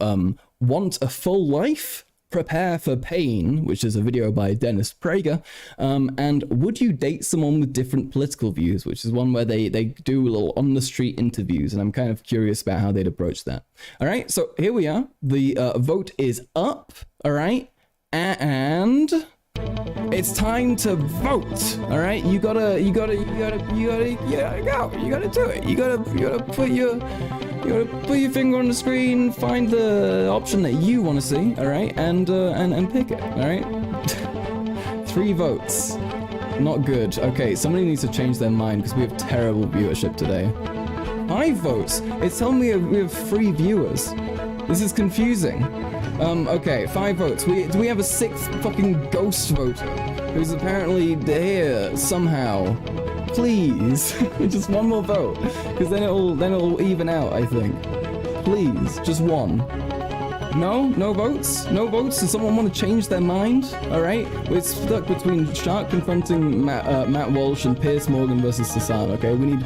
Want a Full Life, Prepare for Pain, which is a video by Dennis Prager, and Would You Date Someone with Different Political Views, which is one where they do little on the street interviews, and I'm kind of curious about how they'd approach that. All right, so here we are. The vote is up. All right, and it's time to vote. All right, you gotta do it. You gotta put your finger on the screen, find the option that you want to see. All right, and pick it. All right. 3 votes. Not good. Okay, somebody needs to change their mind because we have terrible viewership today. 5 votes. It's telling me we have 3 viewers. This is confusing. Okay, 5 votes. Do we have a 6th fucking ghost voter who's apparently here somehow? Please, just one more vote, because then it'll even out, I think. Please, just one. No votes? No votes? Does someone want to change their mind? Alright? We're stuck between Shark confronting Matt Walsh and Piers Morgan versus Sasan, okay? We need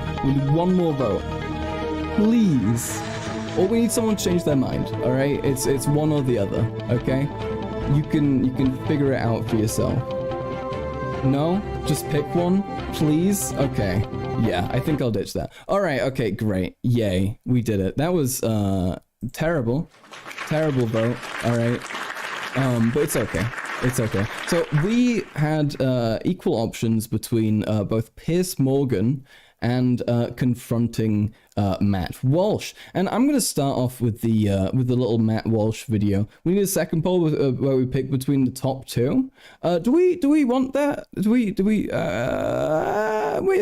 one more vote. Please. Or we need someone to change their mind, alright? It's one or the other, okay? You can figure it out for yourself. No? Just pick one? Please? Okay. Yeah, I think I'll ditch that. Alright, okay, great. Yay. We did it. That was, terrible. Terrible vote. Alright. But it's okay. It's okay. So we had, equal options between, both Piers Morgan and confronting Matt Walsh. And I'm gonna start off with the little Matt Walsh video. We need a second poll where we pick between the top two. Do we want that? Wait,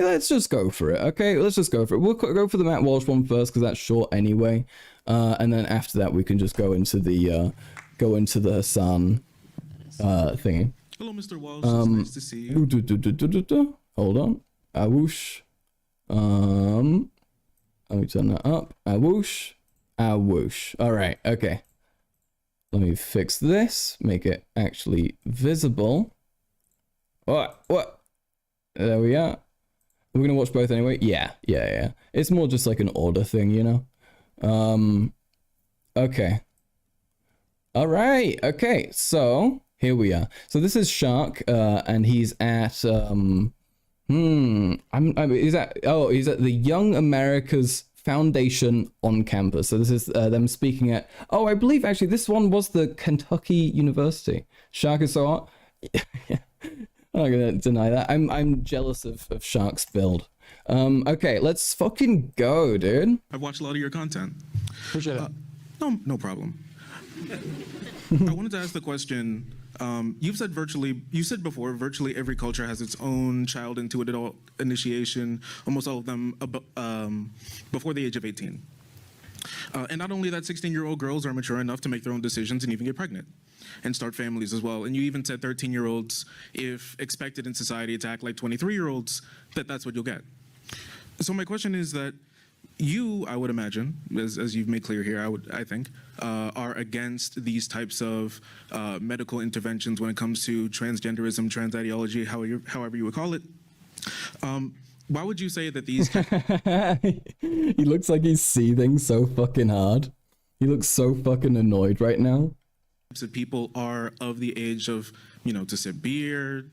let's just go for it. Okay, let's just go for it. We'll go for the Matt Walsh one first because that's short anyway. And then after that we can just go into the Hassan thingy. Hello, Mr. Walsh. It's nice to see you. Hold on. Whoosh. Let me turn that up. Whoosh. Whoosh. Alright, okay. Let me fix this. Make it actually visible. What? There we are. We're gonna watch both anyway? Yeah. It's more just like an order thing, you know? Okay. Alright, okay. So, here we are. So this is Shark, and he's at, he's at the Young America's Foundation on campus. So this is them speaking at, I believe actually this one was the Kentucky University. Shark is so hot. Yeah. I'm not gonna deny that. I'm jealous of Shark's build. Okay, let's fucking go, dude. I've watched a lot of your content. Appreciate it. No problem. I wanted to ask the question, you said before, virtually every culture has its own child into adult initiation, almost all of them before the age of 18. And not only that, 16-year-old girls are mature enough to make their own decisions and even get pregnant and start families as well. And you even said 13-year-olds, if expected in society to act like 23-year-olds, that's what you'll get. So my question is that you, I would imagine, as you've made clear here, I think, are against these types of medical interventions when it comes to transgenderism, trans ideology, however you would call it. Why would you say that these... He looks like he's seething so fucking hard. He looks so fucking annoyed right now. ...of people are of the age of, to sip beer,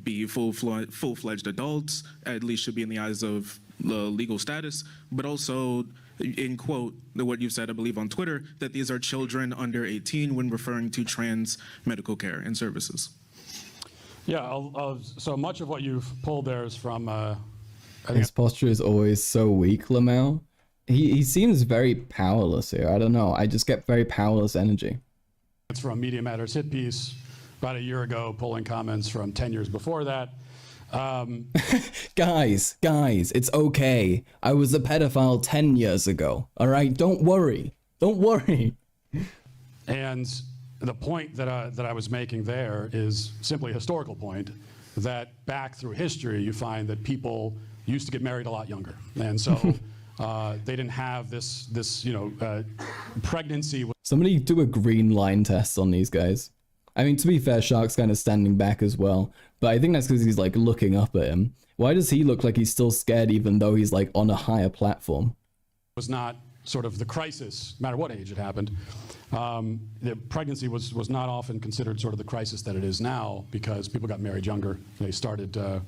be full-fledged adults, at least should be in the eyes of the legal status, but also, in quote, what you said, I believe on Twitter, that these are children under 18 when referring to trans medical care and services. Yeah, so much of what you've pulled there is from... His posture is always so weak, Lamau. He seems very powerless here. I don't know. I just get very powerless energy. It's from Media Matters hit piece about a year ago, pulling comments from 10 years before that. Guys, it's okay. I was a pedophile 10 years ago. All right, don't worry. And the point that I was making there is simply a historical point, that back through history, you find that people used to get married a lot younger. And so they didn't have this pregnancy. Somebody do a green line test on these guys. I mean, to be fair, Shark's kind of standing back as well, but I think that's because he's like looking up at him. Why does he look like he's still scared even though he's like on a higher platform? Was not sort of the crisis, no matter what age it happened. The pregnancy was not often considered sort of the crisis that it is now, because people got married younger. They started their...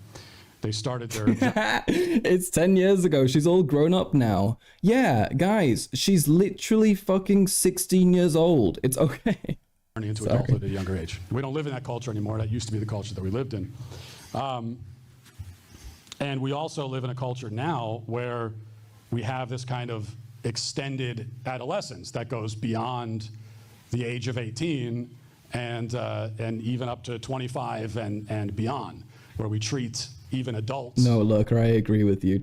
It's 10 years ago. She's all grown up now. Yeah, guys, she's literally fucking 16 years old. It's okay. Into adulthood at a younger age. We don't live in that culture anymore. That used to be the culture that we lived in. And we also live in a culture now where we have this kind of extended adolescence that goes beyond the age of 18 and even up to 25 and beyond, where we treat even adults. No, look, I agree with you.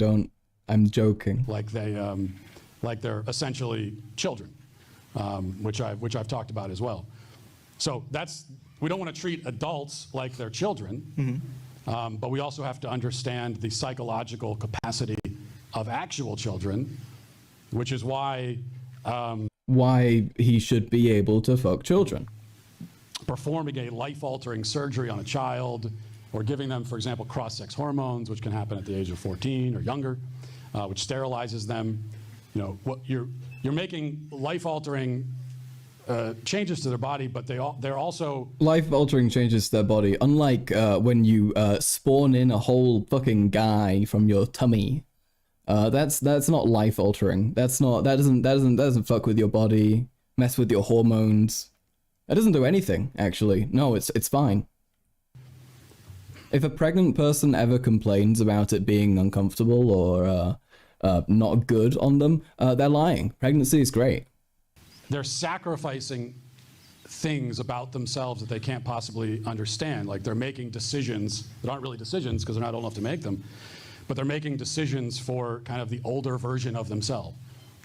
I'm joking. Like they're essentially children, which I've talked about as well. So we don't want to treat adults like they're children, but we also have to understand the psychological capacity of actual children, which is why why he should be able to fuck children. Performing a life-altering surgery on a child, or giving them, for example, cross-sex hormones, which can happen at the age of 14 or younger, which sterilizes them. You know, what you're making life-altering changes to their body, but they're also Life-altering changes to their body, unlike when you spawn in a whole fucking guy from your tummy. That's not life-altering. That doesn't fuck with your body, mess with your hormones. That doesn't do anything, actually. No, it's fine. If a pregnant person ever complains about it being uncomfortable or not good on them, they're lying. Pregnancy is great. they're sacrificing things about themselves that they can't possibly understand. Like they're making decisions that aren't really decisions because they're not old enough to make them, but they're making decisions for kind of the older version of themselves.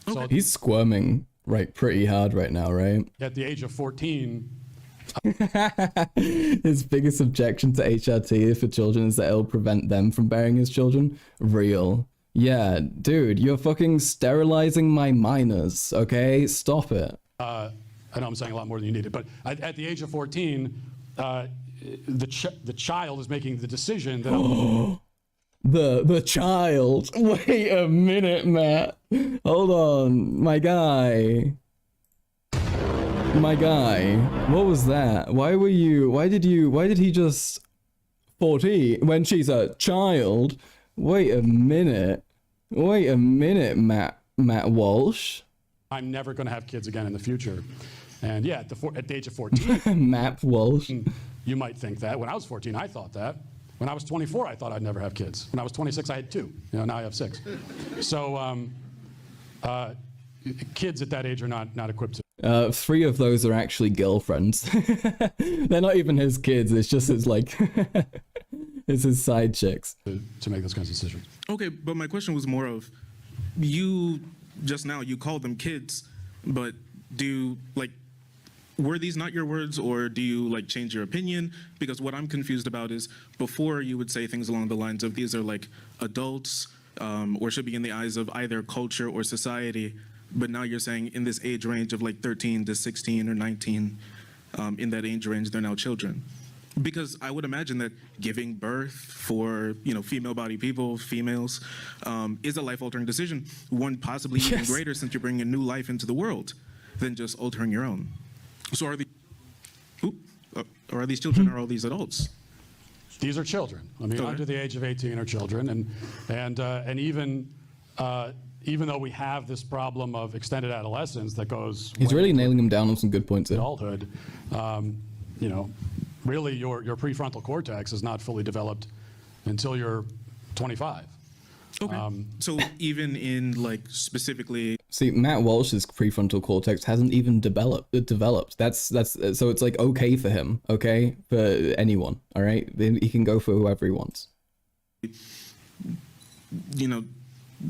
So He's squirming right pretty hard right now, right? at the age of 14, His biggest objection to HRT for children is that it'll prevent them from bearing his children. Real. Yeah, dude, you're fucking sterilizing my minors, okay? Stop it. I know I'm saying a lot more than you needed, but at the age of 14, the child is making the decision that The child. Wait a minute, Matt. Hold on, my guy. My guy, what was that? Why did he just 14 when she's a child? Wait a minute, Matt Walsh. I'm never going to have kids again in the future. And yeah, at the age of 14, Matt Walsh. you might think that. When I was 14, I thought that. When I was 24, I thought I'd never have kids. When I was 26, I had 2. You know, now I have 6. So kids at that age are not equipped to 3 of those are actually girlfriends. They're not even his kids. It's just his it's his side chicks. make those kinds of decisions. Okay, but my question was more of, you just now, you called them kids, but were these not your words, or do you change your opinion? Because what I'm confused about is, before you would say things along the lines of these are adults, or should be in the eyes of either culture or society, but now you're saying in this age range of 13 to 16 or 19, in that age range, they're now children. Because I would imagine that giving birth for female body people, females, is a life-altering decision. One possibly even greater, since you're bringing a new life into the world than just altering your own. So are these children, or are all these adults? These are children. I mean, Okay. under the age of 18 are children, and even though we have this problem of extended adolescence that goes He's way really into nailing him down on some good points here. adulthood, really your prefrontal cortex is not fully developed until you're 25. Okay. So even in specifically, See, Matt Walsh's prefrontal cortex hasn't even developed. That's so it's okay for him, okay? For anyone, all right? He can go for whoever he wants.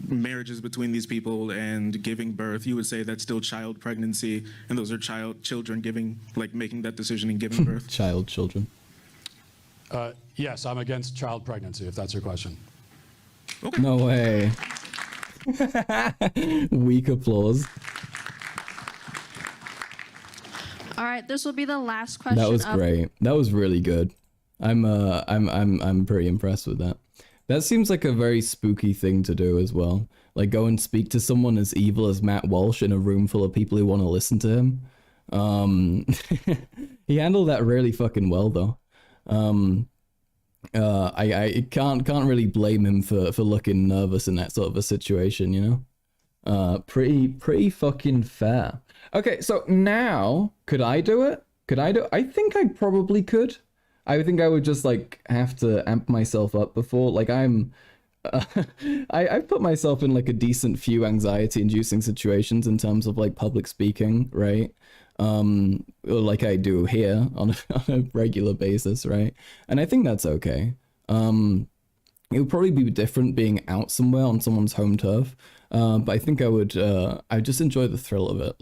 marriages between these people and giving birth, you would say that's still child pregnancy, and those are children giving, making that decision and giving birth? Children. Yes, I'm against child pregnancy, if that's your question. Okay. No way. Weak applause. All right, this will be the last question. That was great. That was really good. I'm pretty impressed with that. That seems like a very spooky thing to do as well. Go and speak to someone as evil as Matt Walsh in a room full of people who want to listen to him. He handled that really fucking well though. I can't really blame him for looking nervous in that sort of a situation, pretty fucking fair. Okay, so now, could I do it? I think I probably could. I think I would just have to amp myself up before, I've put myself in a decent few anxiety inducing situations in terms of public speaking, right? Like I do here on a regular basis, right? And I think that's okay. It would probably be different being out somewhere on someone's home turf. But I think I just enjoy the thrill of it.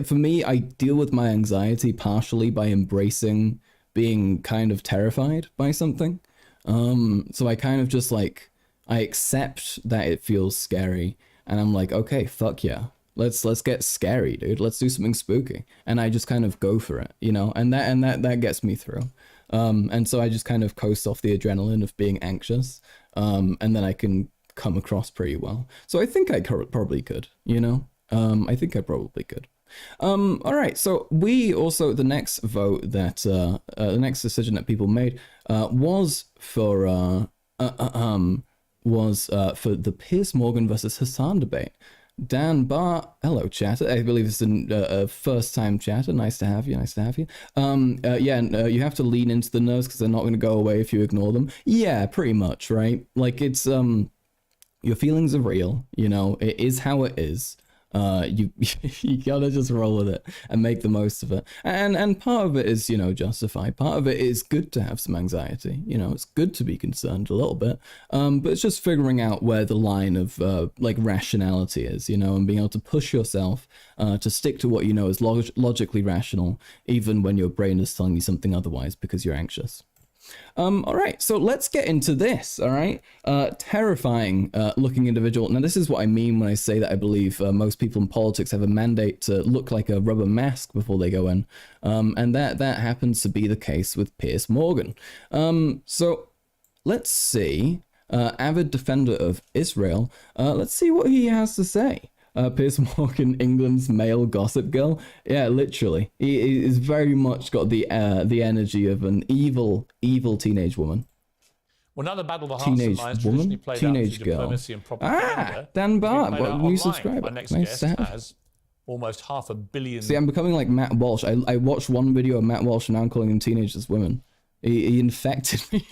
For me, I deal with my anxiety partially by embracing being kind of terrified by something. So I kind of just I accept that it feels scary, and I'm okay, fuck yeah. let's get scary, dude. Let's do something spooky. And I just kind of go for it, you know, and that gets me through. And so I just kind of coast off the adrenaline of being anxious, and then I can come across pretty well. So I think I probably could, you know. I think I probably could. All right, so we also, the next vote that the next decision that people made was for the Piers Morgan versus Hassan debate. Dan Barr, hello chatter. I believe it's a first time chatter. Nice to have you. Nice to have you. You have to lean into the nerves because they're not going to go away if you ignore them. Yeah, pretty much, right? Like it's your feelings are real. You know, it is how it is. You gotta just roll with it and make the most of it. And part of it is, you know, justified. Part of it is good to have some anxiety. You know, it's good to be concerned a little bit. But it's just figuring out where the line of like rationality is, you know, and being able to push yourself to stick to what you know is logically rational, even when your brain is telling you something otherwise because you're anxious. All right, so let's get into this, all right? Terrifying looking individual. Now, this is what I mean when I say that I believe most people in politics have a mandate to look like a rubber mask before they go in. And that happens to be the case with Piers Morgan. So let's see, avid defender of Israel, let's see what he has to say. Piers Morgan, England's male gossip girl. Yeah, literally. He is very much got the energy of an evil teenage woman. Well, now the battle of the hearts and minds traditionally played out through diplomacy and propaganda. Dan Barr, what new subscriber? My next guest has almost 500 million. See, I'm becoming like Matt Walsh. I watched one video of Matt Walsh and now I'm calling him teenagers women. He infected me.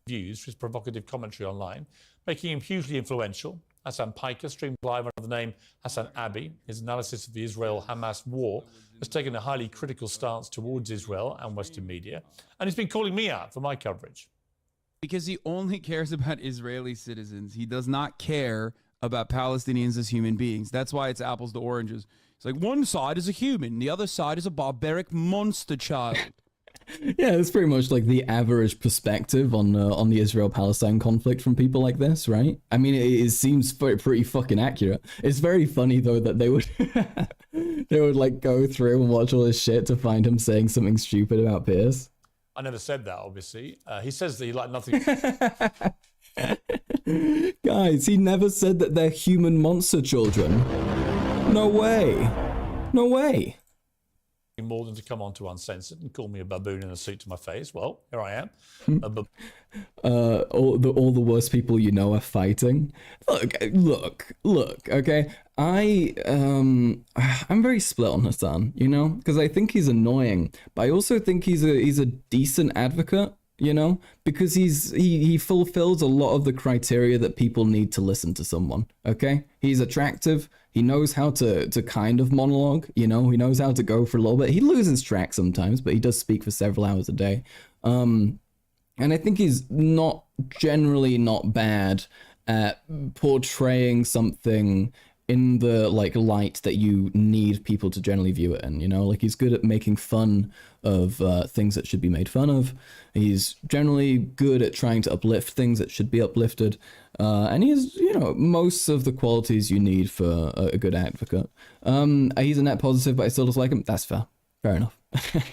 Views for his provocative commentary online, making him hugely influential. Hassan Piker, streamed live under the name Hassan Abi. His analysis of the Israel-Hamas war has taken a highly critical stance towards Israel and Western media, and he's been calling me out for my coverage. Because he only cares about Israeli citizens. He does not care about Palestinians as human beings. That's why it's apples to oranges. It's like one side is a human, the other side is a barbaric monster child. Yeah, it's pretty much like the average perspective on the Israel-Palestine conflict from people like this, right? I mean, it seems pretty fucking accurate. It's very funny though that they would they would like go through and watch all this shit to find him saying something stupid about Piers. I never said that, obviously. He says that he liked nothing. Guys, he never said that they're human monster children. No way. No way. More than to come on to Uncensored and call me a baboon in a suit to my face. Well, here I am. All the worst people you know are fighting. Look. Okay, I'm very split on Hassan, you know, because I think he's annoying, but I also think he's a decent advocate, you know, because he fulfills a lot of the criteria that people need to listen to someone. Okay, he's attractive. He knows how to kind of monologue, you know, he knows how to go for a little bit. He loses track sometimes, but he does speak for several hours a day. And I think he's generally not bad at portraying something in the like light that you need people to generally view it in, you know, like he's good at making fun of things that should be made fun of. He's generally good at trying to uplift things that should be uplifted. And he has, you know, most of the qualities you need for a good advocate. He's a net positive, but I still dislike him. That's fair. Fair enough.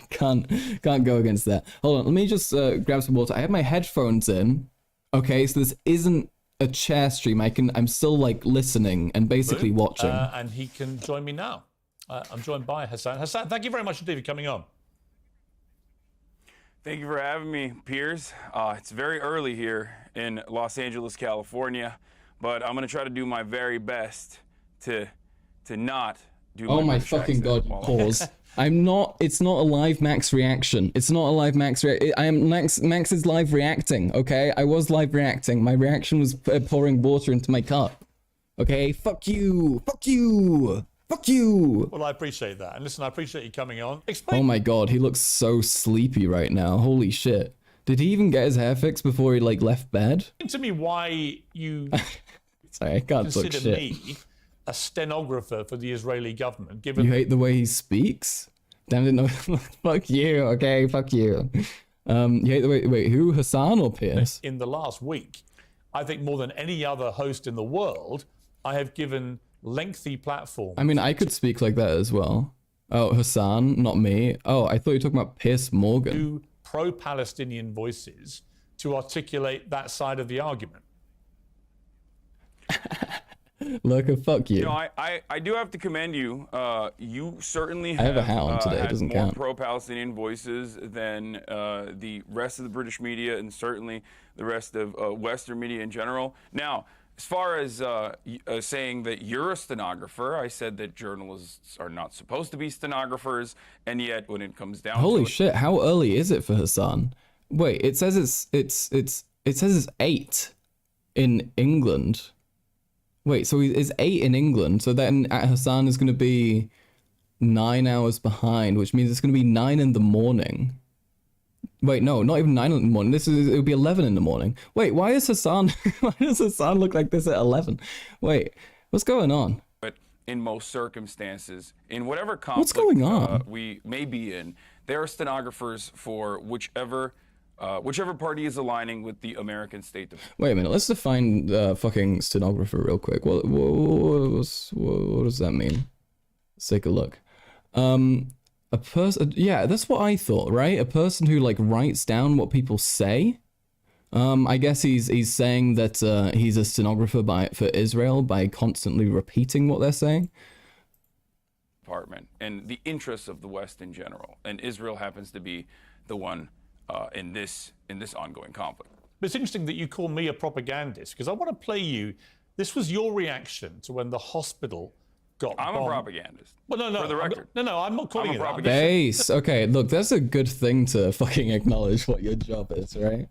Can't go against that. Hold on, let me just grab some water. I have my headphones in. Okay, so this isn't a chair stream. I'm still like listening and basically watching. And he can join me now. I'm joined by Hassan. Hassan, thank you very much indeed for coming on. Thank you for having me, Piers. It's very early here in Los Angeles, California, but I'm gonna try to do my very best to not do. Oh my fucking god! Pause. I'm not. It's not a live Max reaction. It's not a live Max I am Max. Max is live reacting. Okay, I was live reacting. My reaction was pouring water into my cup. Okay, fuck you. Fuck you. Fuck you. Well, I appreciate that. And listen, I appreciate you coming on. Explain. Oh my god, he looks so sleepy right now. Holy shit. Did he even get his hair fixed before he like left bed? Explain to me why you Sorry, I can't talk consider shit. me a stenographer for the Israeli government, given You hate the way he speaks? Damn it, no. Fuck you, okay? Fuck you. You hate the way... Wait, who? Hassan or Piers? in the last week, I think more than any other host in the world, I have given lengthy platform. I mean, I could speak like that as well. Oh, Hassan, not me. Oh, I thought you were talking about Piers Morgan. Two pro-Palestinian voices to articulate that side of the argument. Lurker, fuck you. You know, I do have to commend you. You certainly have, I have a hat on today. It had doesn't more count. pro-Palestinian voices than the rest of the British media and certainly the rest of Western media in general. Now, as far as saying that you're a stenographer, I said that journalists are not supposed to be stenographers, and yet when it comes down Holy to shit! How early is it for Hassan? Wait, it says it says it's 8 in England. Wait, so it's 8 in England. So then Hassan is going to be 9 hours behind, which means it's going to be 9 in the morning. Wait, no, not even 9 in the morning. It'll be 11 in the morning. Wait, why does Hassan look like this at 11? Wait, what's going on? but in most circumstances, in whatever conflict What's going on? We may be in, there are stenographers for whichever party is aligning with the American state. Wait a minute, let's define fucking stenographer real quick. What does that mean? Let's take a look. A person, yeah, that's what I thought, right? A person who like writes down what people say. I guess he's saying that he's a stenographer for Israel by constantly repeating what they're saying. Department and the interests of the West in general, and Israel happens to be the one in this ongoing conflict. But it's interesting that you call me a propagandist, because I want to play you. This was your reaction to when the hospital got I'm bombed. a propagandist. Well, no, For the record. I'm not calling I'm a you that. propagandist. Base. Okay, look, that's a good thing to fucking acknowledge what your job is, right?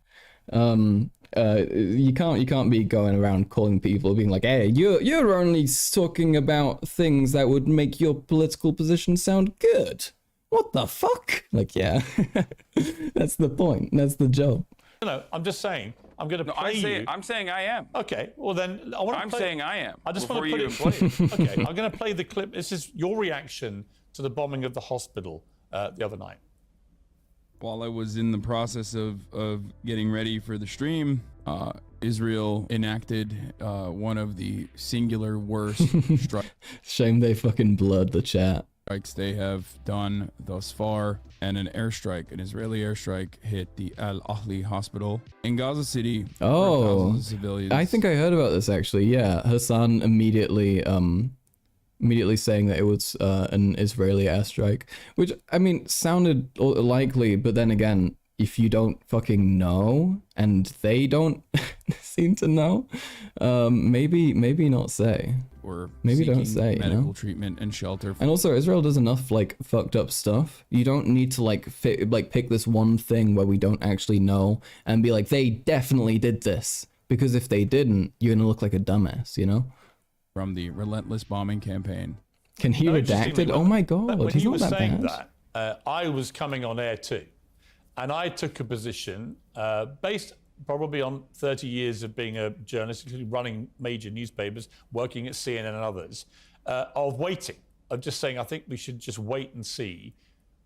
You can't be going around calling people being like, hey, you're only talking about things that would make your political position sound good. What the fuck? Like, yeah, that's the point. That's the job. No, I'm just saying. I'm going to play you. I'm saying I am. Okay, well then I want to. I'm saying I am. I just want to before put you it. even play it. Okay, I'm going to play the clip. This is your reaction to the bombing of the hospital the other night. While I was in the process of getting ready for the stream, Israel enacted one of the singular worst Shame they fucking blurred the chat. strikes they have done thus far, and an Israeli airstrike hit the Al Ahli hospital in Gaza City. where Oh, thousands of civilians. I think I heard about this actually. Yeah, Hassan immediately saying that it was an Israeli airstrike, which I mean sounded likely, but then again, if you don't fucking know and they don't seem to know, maybe not say. Or Maybe don't seeking say, you medical know? treatment and shelter. And also, Israel does enough like fucked up stuff. You don't need to like pick this one thing where we don't actually know and be like, they definitely did this, because if they didn't, you're gonna look like a dumbass, you know? From the relentless bombing campaign. Can he redact it? Oh my god, When he's you not were that saying bad. that, I was coming on air too, and I took a position based probably on 30 years of being a journalist, including running major newspapers, working at CNN and others, of waiting, of just saying, I think we should just wait and see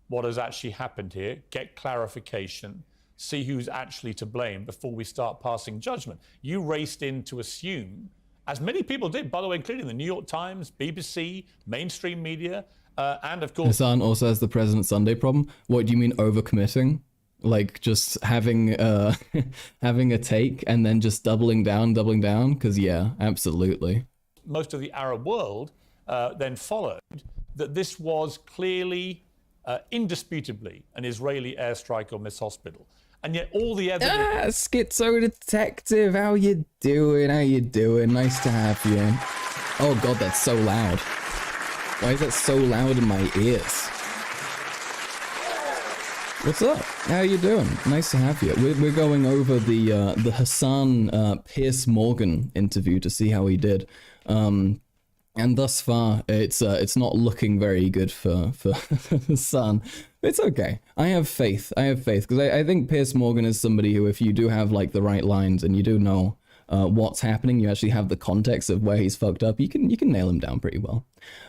what has actually happened here, get clarification, see who's actually to blame before we start passing judgment. You raced in to assume, as many people did, by the way, including the New York Times, BBC, mainstream media, and of course... Hassan also has the President Sunday problem. What do you mean overcommitting? Like just having having a take and then just doubling down? Because yeah, absolutely. Most of the Arab world then followed that this was clearly, indisputably, an Israeli airstrike on this hospital. And yet all the evidence... Schizo Detective, how you doing? Nice to have you. Oh god, that's so loud. Why is that so loud in my ears? What's up? How you doing? Nice to have you. We're going over the Hassan Piers Morgan interview to see how he did. And thus far, it's not looking very good for Hassan. It's okay. I have faith because I think Piers Morgan is somebody who, if you do have like the right lines and you do know what's happening, you actually have the context of where he's fucked up, you can nail him down pretty well.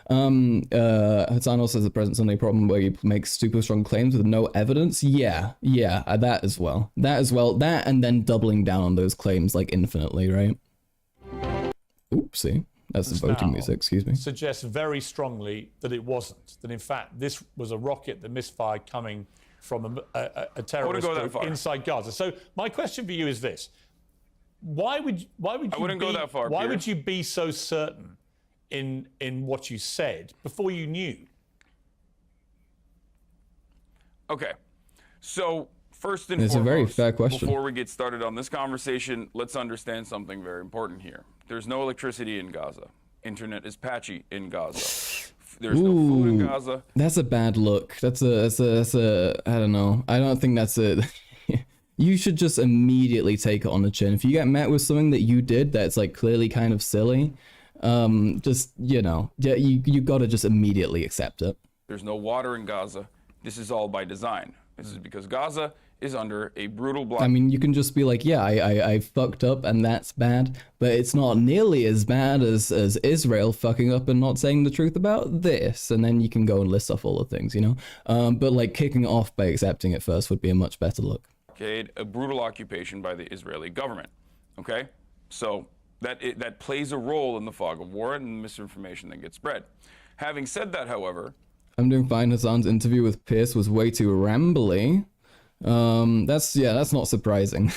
Hassan also has the President Sunday problem where he makes super strong claims with no evidence. Yeah, that as well. That and then doubling down on those claims like infinitely, right? Oopsie. That's the voting now music, excuse me. suggests very strongly that it wasn't. That in fact this was a rocket that misfired coming from a terrorist go that group far. inside Gaza. So my question for you is this: Why would you I wouldn't go that far, Why Pierce. would you be so certain in what you said before you knew? Okay, so first and It's a foremost, very fair question. before we get started on this conversation, let's understand something very important here. There's no electricity in Gaza. Internet is patchy in Gaza. There's no food in Gaza. That's a bad look. That's a I don't know. I don't think that's it. You should just immediately take it on the chin. If you get met with something that you did that's like clearly kind of silly, just, you know, yeah, you gotta just immediately accept it. There's no water in Gaza. This is all by design. This is because Gaza is under a brutal blockade. I mean, you can just be like, yeah, I fucked up and that's bad, but it's not nearly as bad as Israel fucking up and not saying the truth about this. And then you can go and list off all the things, you know? But like kicking it off by accepting it first would be a much better look. A brutal occupation by the Israeli government. Okay, so that plays a role in the fog of war and the misinformation that gets spread. Having said that, however, I'm doing fine. Hassan's interview with Pierce was way too rambly. That's not surprising.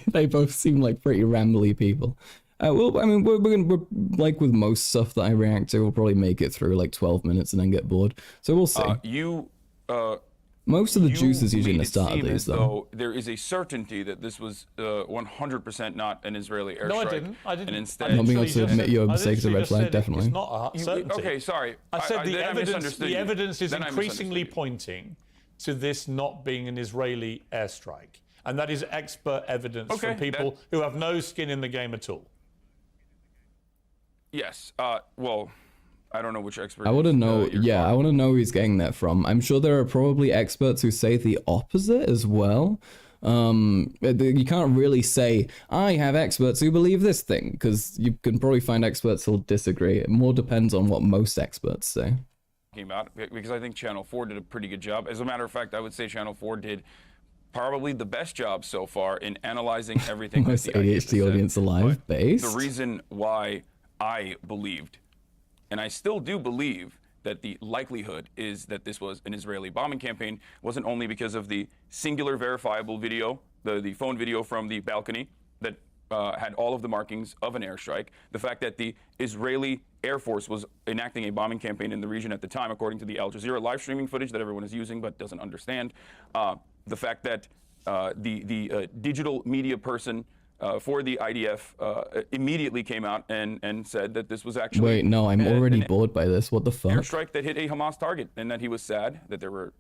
They both seem like pretty rambly people. Well, I mean, we're like with most stuff that I react to, we'll probably make it through like 12 minutes and then get bored. So we'll see. Most of the juice is usually in the start of these, though. There is a certainty that this was 100% not an Israeli airstrike. No, I didn't. And instead, Not being able to admit your mistake is a red flag, definitely. It's not a certainty. Okay, sorry. I said the evidence is Then I increasingly misunderstood you. pointing to this not being an Israeli airstrike. And that is expert evidence Okay, from people who have no skin in the game at all. Yes. Well, I don't know which expert. I want to know, you're yeah, talking I want to know who he's getting that from. I'm sure there are probably experts who say the opposite as well. You can't really say, I have experts who believe this thing, because you can probably find experts who'll disagree. It more depends on what most experts say. Came out, because I think Channel 4 did a pretty good job. As a matter of fact, I would say Channel 4 did probably the best job so far in analyzing everything. Most that the ADHD audience alive, But based. The reason why I believed, and I still do believe, that the likelihood is that this was an Israeli bombing campaign wasn't only because of the singular verifiable video, the phone video from the balcony that had all of the markings of an airstrike, the fact that the Israeli Air Force was enacting a bombing campaign in the region at the time, according to the Al Jazeera live streaming footage that everyone is using but doesn't understand, the fact that the digital media person for the IDF immediately came out and said that this was actually... Wait, no, I'm already bored by this. What the fuck? Airstrike that hit a Hamas target, and that he was sad that there were,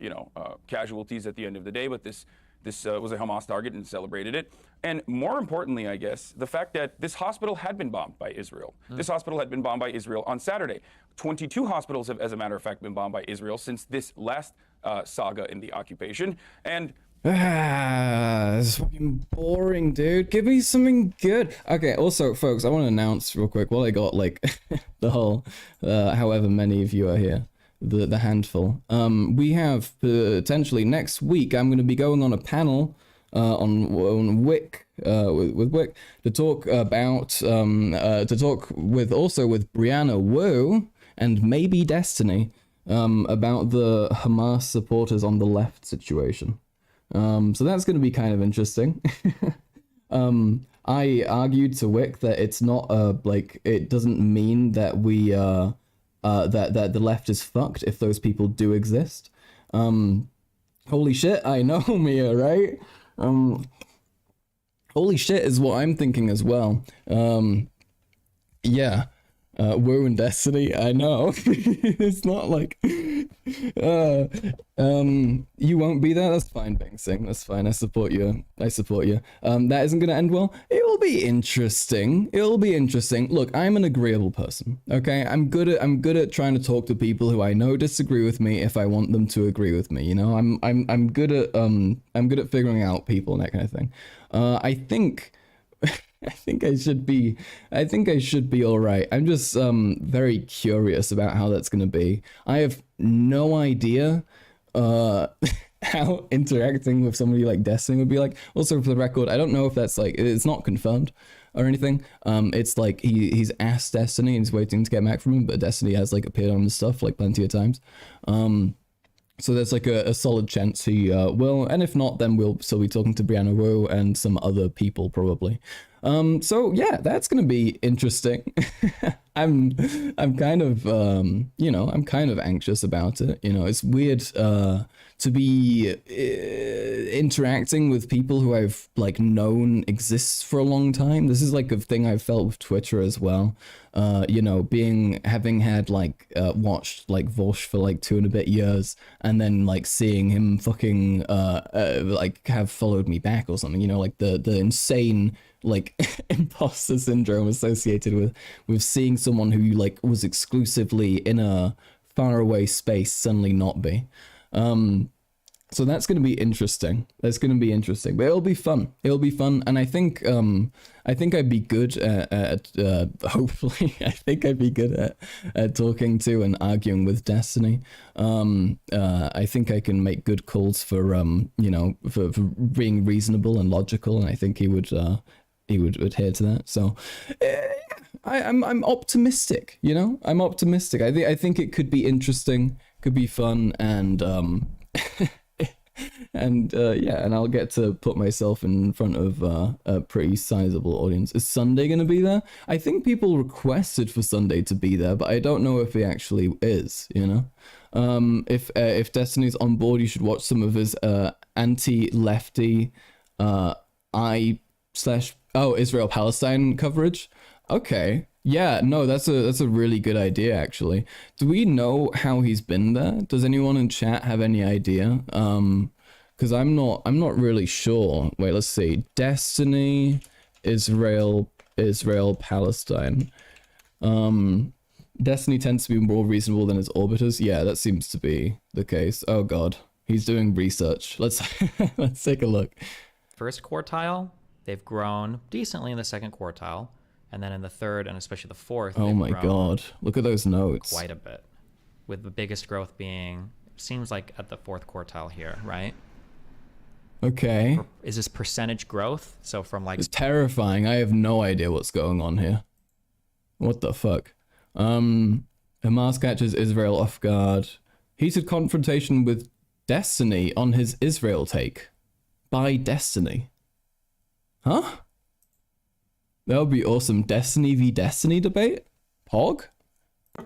casualties at the end of the day, but this was a Hamas target and celebrated it. And more importantly, I guess, the fact that this hospital had been bombed by Israel. This hospital had been bombed by Israel on Saturday. 22 hospitals have, as a matter of fact, been bombed by Israel since this last saga in the occupation. And it's fucking boring, dude. Give me something good. Okay, also, folks, I want to announce real quick while I got, like, the whole, however many of you are here, the handful. We have potentially next week, I'm going to be going on a panel on Wick, with Wick, to talk about, to talk with Brianna Wu and maybe Destiny, about the Hamas supporters on the left situation. So that's going to be kind of interesting. I argued to Wick that it's not it doesn't mean that we that the left is fucked if those people do exist. Holy shit, I know, Mia, right? Holy shit is what I'm thinking as well. Yeah. Woe and Destiny, I know. It's not like you won't be there. That's fine, Bang Sing. That's fine. I support you. That isn't gonna end well. It will be interesting. Look, I'm an agreeable person. Okay, I'm good at trying to talk to people who I know disagree with me if I want them to agree with me. You know, I'm good at figuring out people and that kind of thing. I think I should be all right. I'm just very curious about how that's going to be. I have no idea how interacting with somebody like Destiny would be like. Also, for the record, I don't know if that's like, it's not confirmed, or anything. It's like he's asked Destiny and he's waiting to get back from him, but Destiny has like appeared on his stuff like plenty of times. So there's like a solid chance he will, and if not, then we'll still be talking to Brianna Wu and some other people probably. So yeah, that's gonna be interesting. I'm kind of you know, I'm kind of anxious about it. You know, it's weird to be interacting with people who I've like known exists for a long time. This is like a thing I've felt with Twitter as well. You know, having had like watched like Vosh for like 2 and a bit years, and then like seeing him fucking like have followed me back or something. You know, like the insane like imposter syndrome associated with seeing someone who like was exclusively in a faraway space suddenly not be. So that's going to be interesting. That's going to be interesting, but it'll be fun. It'll be fun, and I think I'd be good at hopefully I think I'd be good at talking to and arguing with Destiny. I think I can make good calls for you know, for being reasonable and logical, and I think he would adhere to that. So I'm optimistic. You know, I'm optimistic. I think it could be interesting, could be fun, and and yeah, and I'll get to put myself in front of a pretty sizable audience. Is Sunday gonna be there? I think people requested for Sunday to be there, but I don't know if he actually is, you know. If Destiny's on board, you should watch some of his anti-lefty Israel Palestine coverage. Okay. Yeah, no, that's a really good idea actually. Do we know how he's been there? Does anyone in chat have any idea? Because I'm not really sure. Wait, let's see. Destiny, Israel, Palestine. Destiny tends to be more reasonable than his orbiters. Yeah, that seems to be the case. Oh god, he's doing research. Let's let's take a look. First quartile, they've grown decently in the second quartile. And then in the third and especially the fourth, oh my god, look at those notes. Quite a bit. With the biggest growth being, seems like at the fourth quartile here, right? Okay. Is this percentage growth? So from like... It's terrifying. I have no idea what's going on here. What the fuck? Hamas catches Israel off guard. Heated confrontation with Destiny on his Israel take. By Destiny. Huh? That would be awesome. Destiny v Destiny debate? Pog?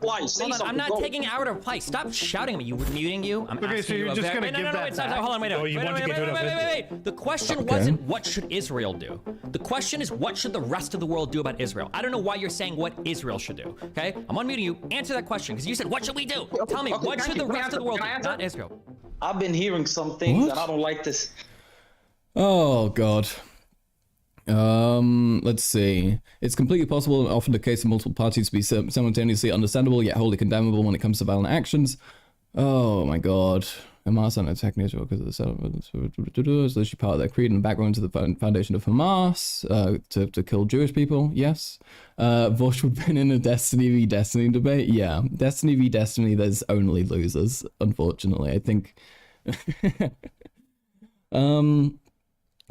Hold on, I'm not taking hour to reply. Stop shouting at me. You muting you? I'm okay, so you're just gonna give that back? Stop, hold on, wait. The question wasn't what should Israel do. The question is what should the rest of the world do about Israel. I don't know why you're saying what Israel should do. Okay, I'm unmuting you. Answer that question because you said what should we do? Tell me what should the rest of the world do, not Israel. I've been hearing some things and I don't like this. Oh god. Let's see. It's completely possible and often the case of multiple parties to be simultaneously understandable yet wholly condemnable when it comes to violent actions. Oh my god. Hamas and attack Israel because of the settlement. So it's literally part of their creed and background to the foundation of Hamas to kill Jewish people. Yes. Vosh would have been in a Destiny v Destiny debate. Yeah. Destiny v Destiny, there's only losers, unfortunately. I think.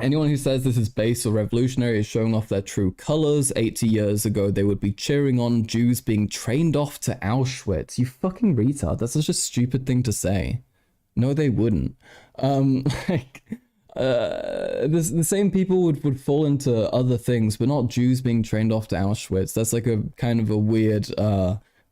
Anyone who says this is base or revolutionary is showing off their true colors. 80 years ago, they would be cheering on Jews being trained off to Auschwitz. You fucking retard. That's such a stupid thing to say. No, they wouldn't. The same people would fall into other things, but not Jews being trained off to Auschwitz. That's like a kind of a weird,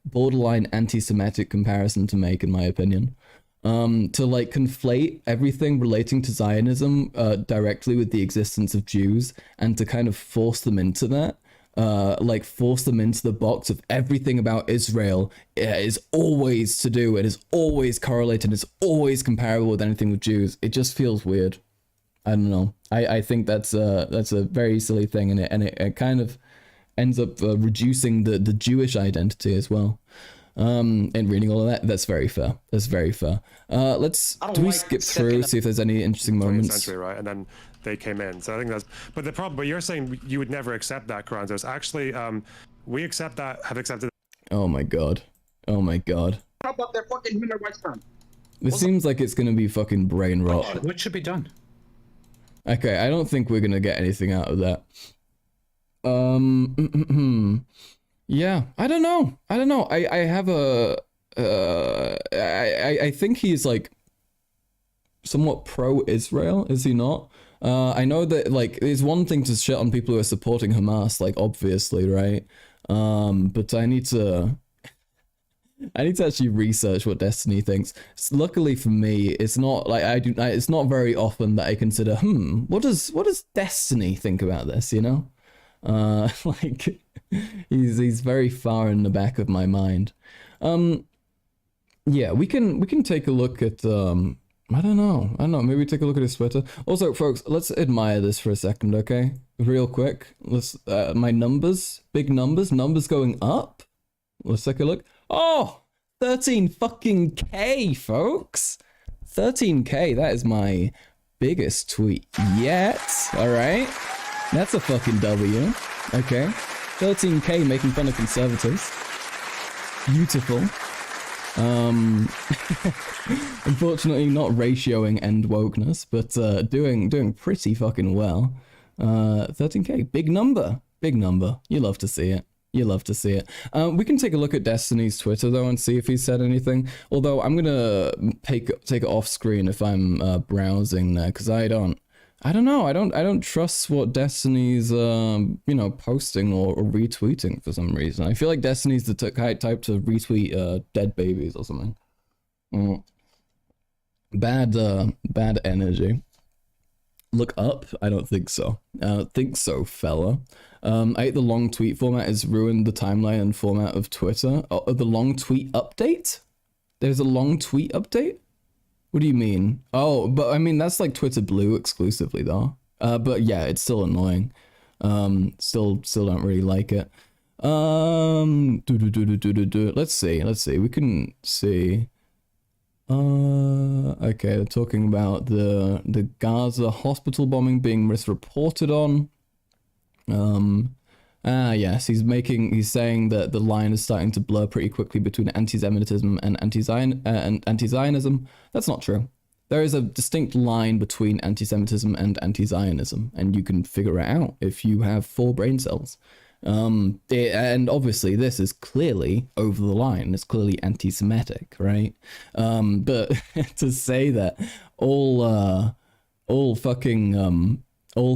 borderline anti-Semitic comparison to make, in my opinion. To like conflate everything relating to Zionism directly with the existence of Jews and to kind of force them into that, like force them into the box of everything about Israel is always to do, it is always correlated, it's always comparable with anything with Jews. It just feels weird. I don't know. I think that's a very silly thing, and it kind of ends up reducing the Jewish identity as well. And reading all of that, that's very fair. That's very fair. Do we skip through, see if there's any interesting moments? Century, right? And then they came in. So I think that's, but the problem, but you're saying you would never accept that, Karantos. Actually, we accept that, have accepted. Oh my god. Oh my god. How about their fucking human rights crime? This seems like it's gonna be fucking brain rot. What should be done? Okay, I don't think we're gonna get anything out of that. Yeah, I don't know. I have a I think he's like somewhat pro-Israel, is he not? I know that like it's one thing to shit on people who are supporting Hamas, like obviously, right? But I need to actually research what Destiny thinks. Luckily for me, it's not like it's not very often that I consider, what does Destiny think about this, you know? Like he's very far in the back of my mind. Yeah, we can take a look at I don't know, maybe take a look at his Twitter. Also, folks, let's admire this for a second, okay? Real quick. Let's my numbers, big numbers going up. Let's take a look. Oh, 13 fucking K, folks. 13K, that is my biggest tweet yet. All right. That's a fucking W. Okay. 13K making fun of conservatives. Beautiful. Unfortunately not ratioing end wokeness, but doing pretty fucking well. 13K, big number. You love to see it. We can take a look at Destiny's Twitter though and see if he said anything. Although I'm gonna take it off screen if I'm browsing there, because I don't know. I don't trust what Destiny's posting or retweeting for some reason. I feel like Destiny's the type to retweet dead babies or something. Bad energy. Look up? I don't think so. I don't think so, fella. I hate the long tweet format has ruined the timeline and format of Twitter. Oh, the long tweet update? There's a long tweet update? What do you mean? Oh, but I mean, that's like Twitter Blue exclusively though. But yeah, it's still annoying. Still don't really like it. Let's see. We can see. Okay, they're talking about the Gaza hospital bombing being misreported on. Yes, he's saying that the line is starting to blur pretty quickly between anti-Semitism and anti-Zionism. That's not true. There is a distinct line between anti-Semitism and anti-Zionism, and you can figure it out if you have 4 brain cells. And obviously this is clearly over the line. It's clearly anti-Semitic, right? But to say that all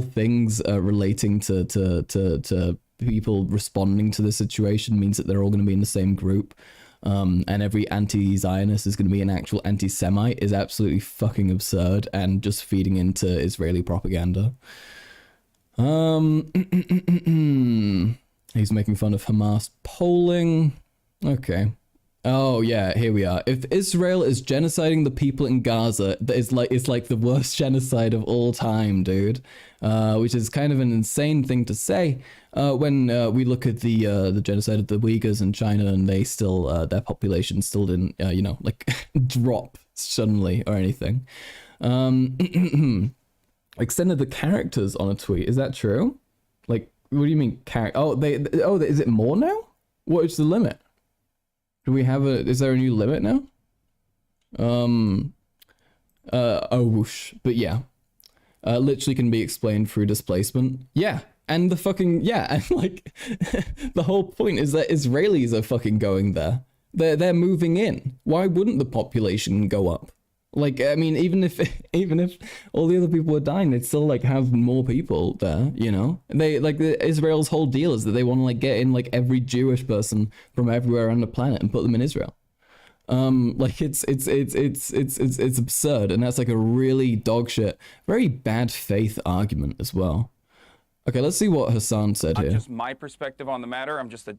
things relating to people responding to the situation means that they're all going to be in the same group, and every anti-Zionist is going to be an actual anti-Semite is absolutely fucking absurd and just feeding into Israeli propaganda. He's making fun of Hamas polling. Okay. Oh yeah, here we are. If Israel is genociding the people in Gaza, it's like the worst genocide of all time, dude. Which is kind of an insane thing to say when we look at the genocide of the Uyghurs in China, and they still their population still didn't drop suddenly or anything. Extended the characters on a tweet. Is that true? Like, what do you mean is it more now? What is the limit? Do we have is there a new limit now? Whoosh. But yeah. Literally can be explained through displacement. Yeah. And the fucking, and like, the whole point is that Israelis are fucking going there. They're moving in. Why wouldn't the population go up? Like, I mean, even if all the other people were dying, they'd still like have more people there, you know? They like Israel's whole deal is that they want to like get in like every Jewish person from everywhere on the planet and put them in Israel. Like it's absurd, and that's like a really dogshit, very bad faith argument as well. Okay, let's see what Hassan said here. Just my perspective on the matter. I'm just a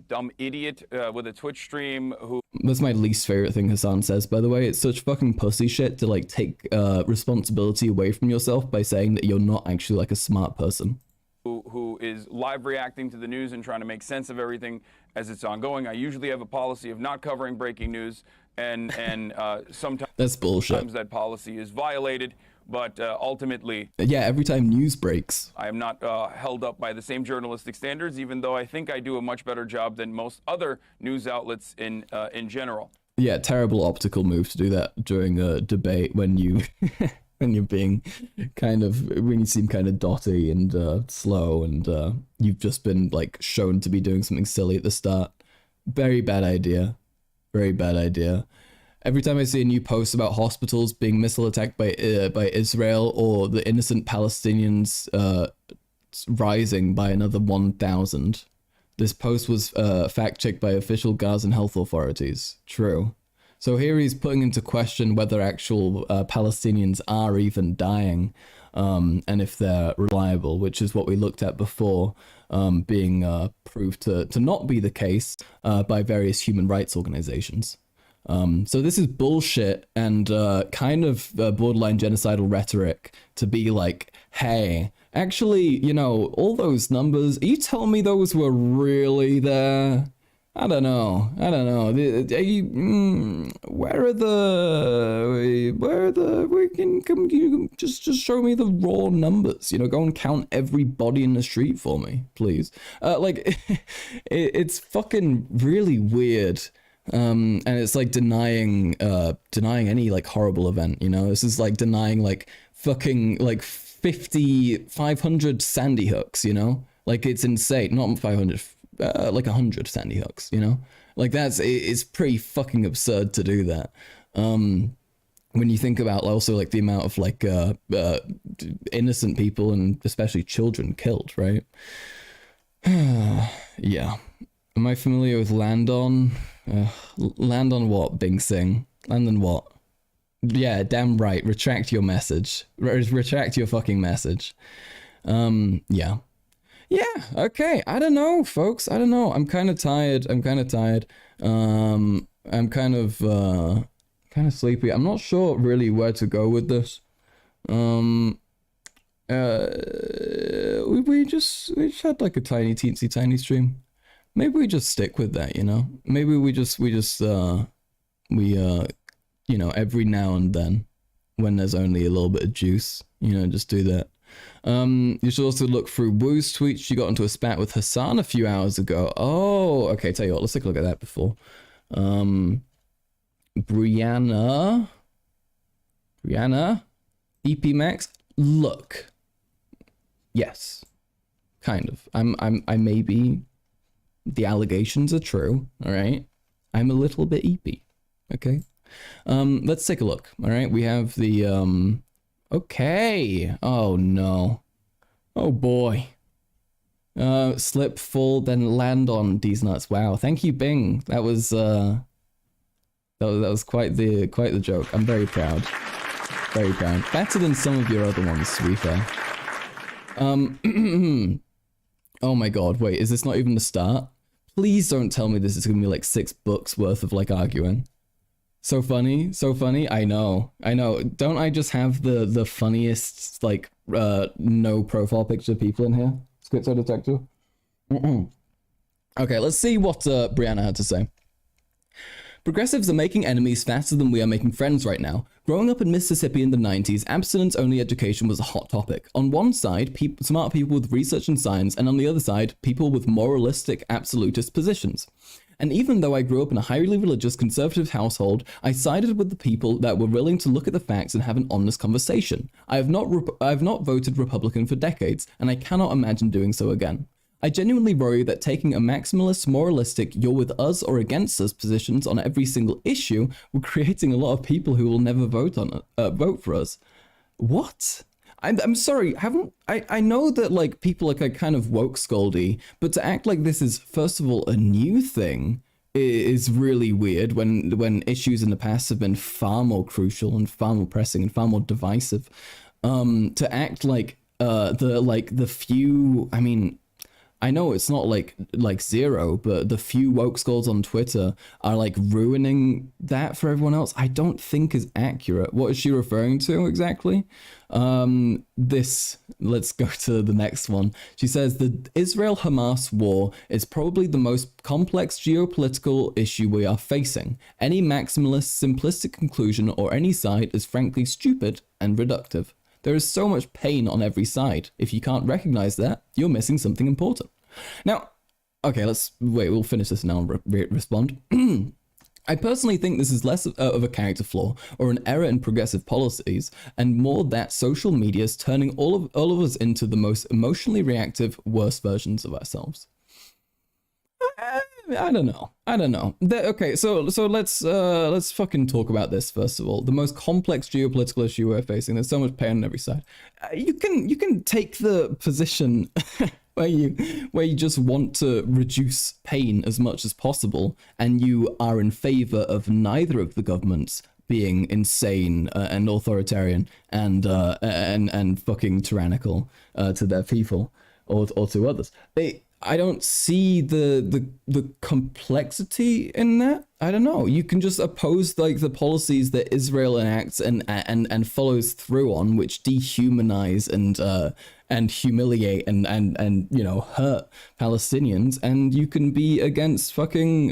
dumb idiot with a Twitch stream who... That's my least favorite thing Hassan says, by the way. It's such fucking pussy shit to like take responsibility away from yourself by saying that you're not actually like a smart person. Who is live reacting to the news and trying to make sense of everything as it's ongoing. I usually have a policy of not covering breaking news, and sometimes that's bullshit. Sometimes that policy is violated. But ultimately, yeah, every time news breaks, I am not held up by the same journalistic standards, even though I think I do a much better job than most other news outlets in general. Yeah, terrible optical move to do that during a debate when you when you're being when you seem kind of dotty and slow, and you've just been like shown to be doing something silly at the start. Very bad idea. Very bad idea. Every time I see a new post about hospitals being missile attacked by Israel, or the innocent Palestinians rising by another 1,000. This post was fact-checked by official Gazan health authorities. True. So here he's putting into question whether actual Palestinians are even dying, and if they're reliable, which is what we looked at before, being proved to not be the case by various human rights organizations. So this is bullshit and kind of borderline genocidal rhetoric to be like, hey, actually, you know, all those numbers, are you telling me those were really there? I don't know. Where are the, we can you just show me the raw numbers, you know, go and count every body in the street for me, please. It's fucking really weird. And it's like denying any like horrible event, you know. This is like denying like fucking like 500 Sandy Hooks, you know. Like it's insane. Not 500, like 100 Sandy Hooks, you know. Like it's pretty fucking absurd to do that. When you think about also like the amount of like innocent people and especially children killed, right? Yeah. Am I familiar with Land On? Land on what, Bing Sing? Land on what? Yeah, damn right. Retract your message. Retract your fucking message. Yeah. Yeah, okay. I don't know, folks. I don't know. I'm kind of tired. I'm kind of sleepy. I'm not sure really where to go with this. We just had like a teensy tiny stream. Maybe we just stick with that, you know? Maybe we you know, every now and then, when there's only a little bit of juice, you know, just do that. You should also look through Woo's tweets. She got into a spat with Hassan a few hours ago. Oh, okay, tell you what, let's take a look at that before. Brianna, EP Max, look. Yes, kind of. I may be... The allegations are true, all right? I'm a little bit eepy, okay? Let's take a look, all right? We have the, okay. Oh, no. Oh, boy. Slip, fall, then land on these nuts. Wow, thank you, Bing. That was quite the joke. I'm very proud. Very proud. Better than some of your other ones, to be fair. Oh my god, wait, is this not even the start? Please don't tell me this is gonna be like 6 books worth of like arguing. So funny, so funny. I know. Don't I just have the funniest like no profile picture people in here? Schizo detector. Okay, let's see what Brianna had to say. Progressives are making enemies faster than we are making friends right now. Growing up in Mississippi in the 90s, abstinence-only education was a hot topic. On one side, smart people with research and science, and on the other side, people with moralistic, absolutist positions. And even though I grew up in a highly religious, conservative household, I sided with the people that were willing to look at the facts and have an honest conversation. I have not voted Republican for decades, and I cannot imagine doing so again. I genuinely worry that taking a maximalist, moralistic, you're with us or against us positions on every single issue, we're creating a lot of people who will never vote for us. What? I'm sorry, I know that like people are kind of woke scoldy, but to act like this is first of all a new thing is really weird when issues in the past have been far more crucial and far more pressing and far more divisive. To act like the few, I mean, I know it's not like zero, but the few woke skulls on Twitter are like ruining that for everyone else. I don't think is accurate. What is she referring to exactly? Let's go to the next one. She says the Israel-Hamas war is probably the most complex geopolitical issue we are facing. Any maximalist, simplistic conclusion or any side is frankly stupid and reductive. There is so much pain on every side. If you can't recognize that, you're missing something important. Now, okay, we'll finish this now and respond. I personally think this is less of a character flaw or an error in progressive policies, and more that social media is turning all of us into the most emotionally reactive, worst versions of ourselves. I don't know. Okay, so let's fucking talk about this first of all. The most complex geopolitical issue we're facing. There's so much pain on every side. You can take the position where you just want to reduce pain as much as possible, and you are in favor of neither of the governments being insane and authoritarian and fucking tyrannical to their people or to others. I don't see the complexity in that. I don't know. You can just oppose like the policies that Israel enacts and follows through on, which dehumanize and humiliate and you know hurt Palestinians, and you can be against fucking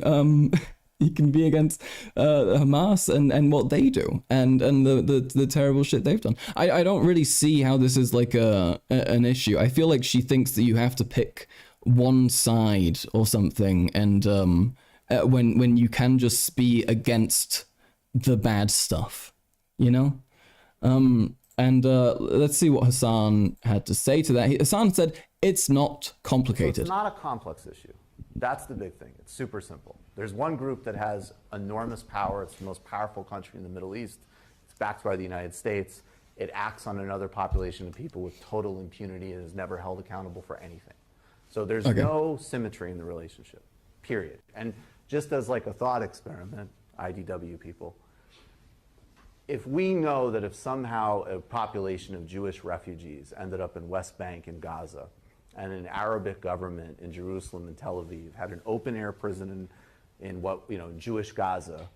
you can be against Hamas and what they do and the terrible shit they've done. I don't really see how this is like an issue. I feel like she thinks that you have to pick one side or something, and when you can just be against the bad stuff, you know. And let's see what Hassan had to say to that. Hassan said it's not complicated. So it's not a complex issue. That's the big thing. It's super simple. There's one group that has enormous power. It's the most powerful country in the Middle East. It's backed by the United States. It acts on another population of people with total impunity and is never held accountable for anything. So there's no symmetry in the relationship, period. And just as like a thought experiment, IDW people, if we know that if somehow a population of Jewish refugees ended up in West Bank and Gaza, and an Arabic government in Jerusalem and Tel Aviv had an open-air prison in what, you know, in Jewish Gaza,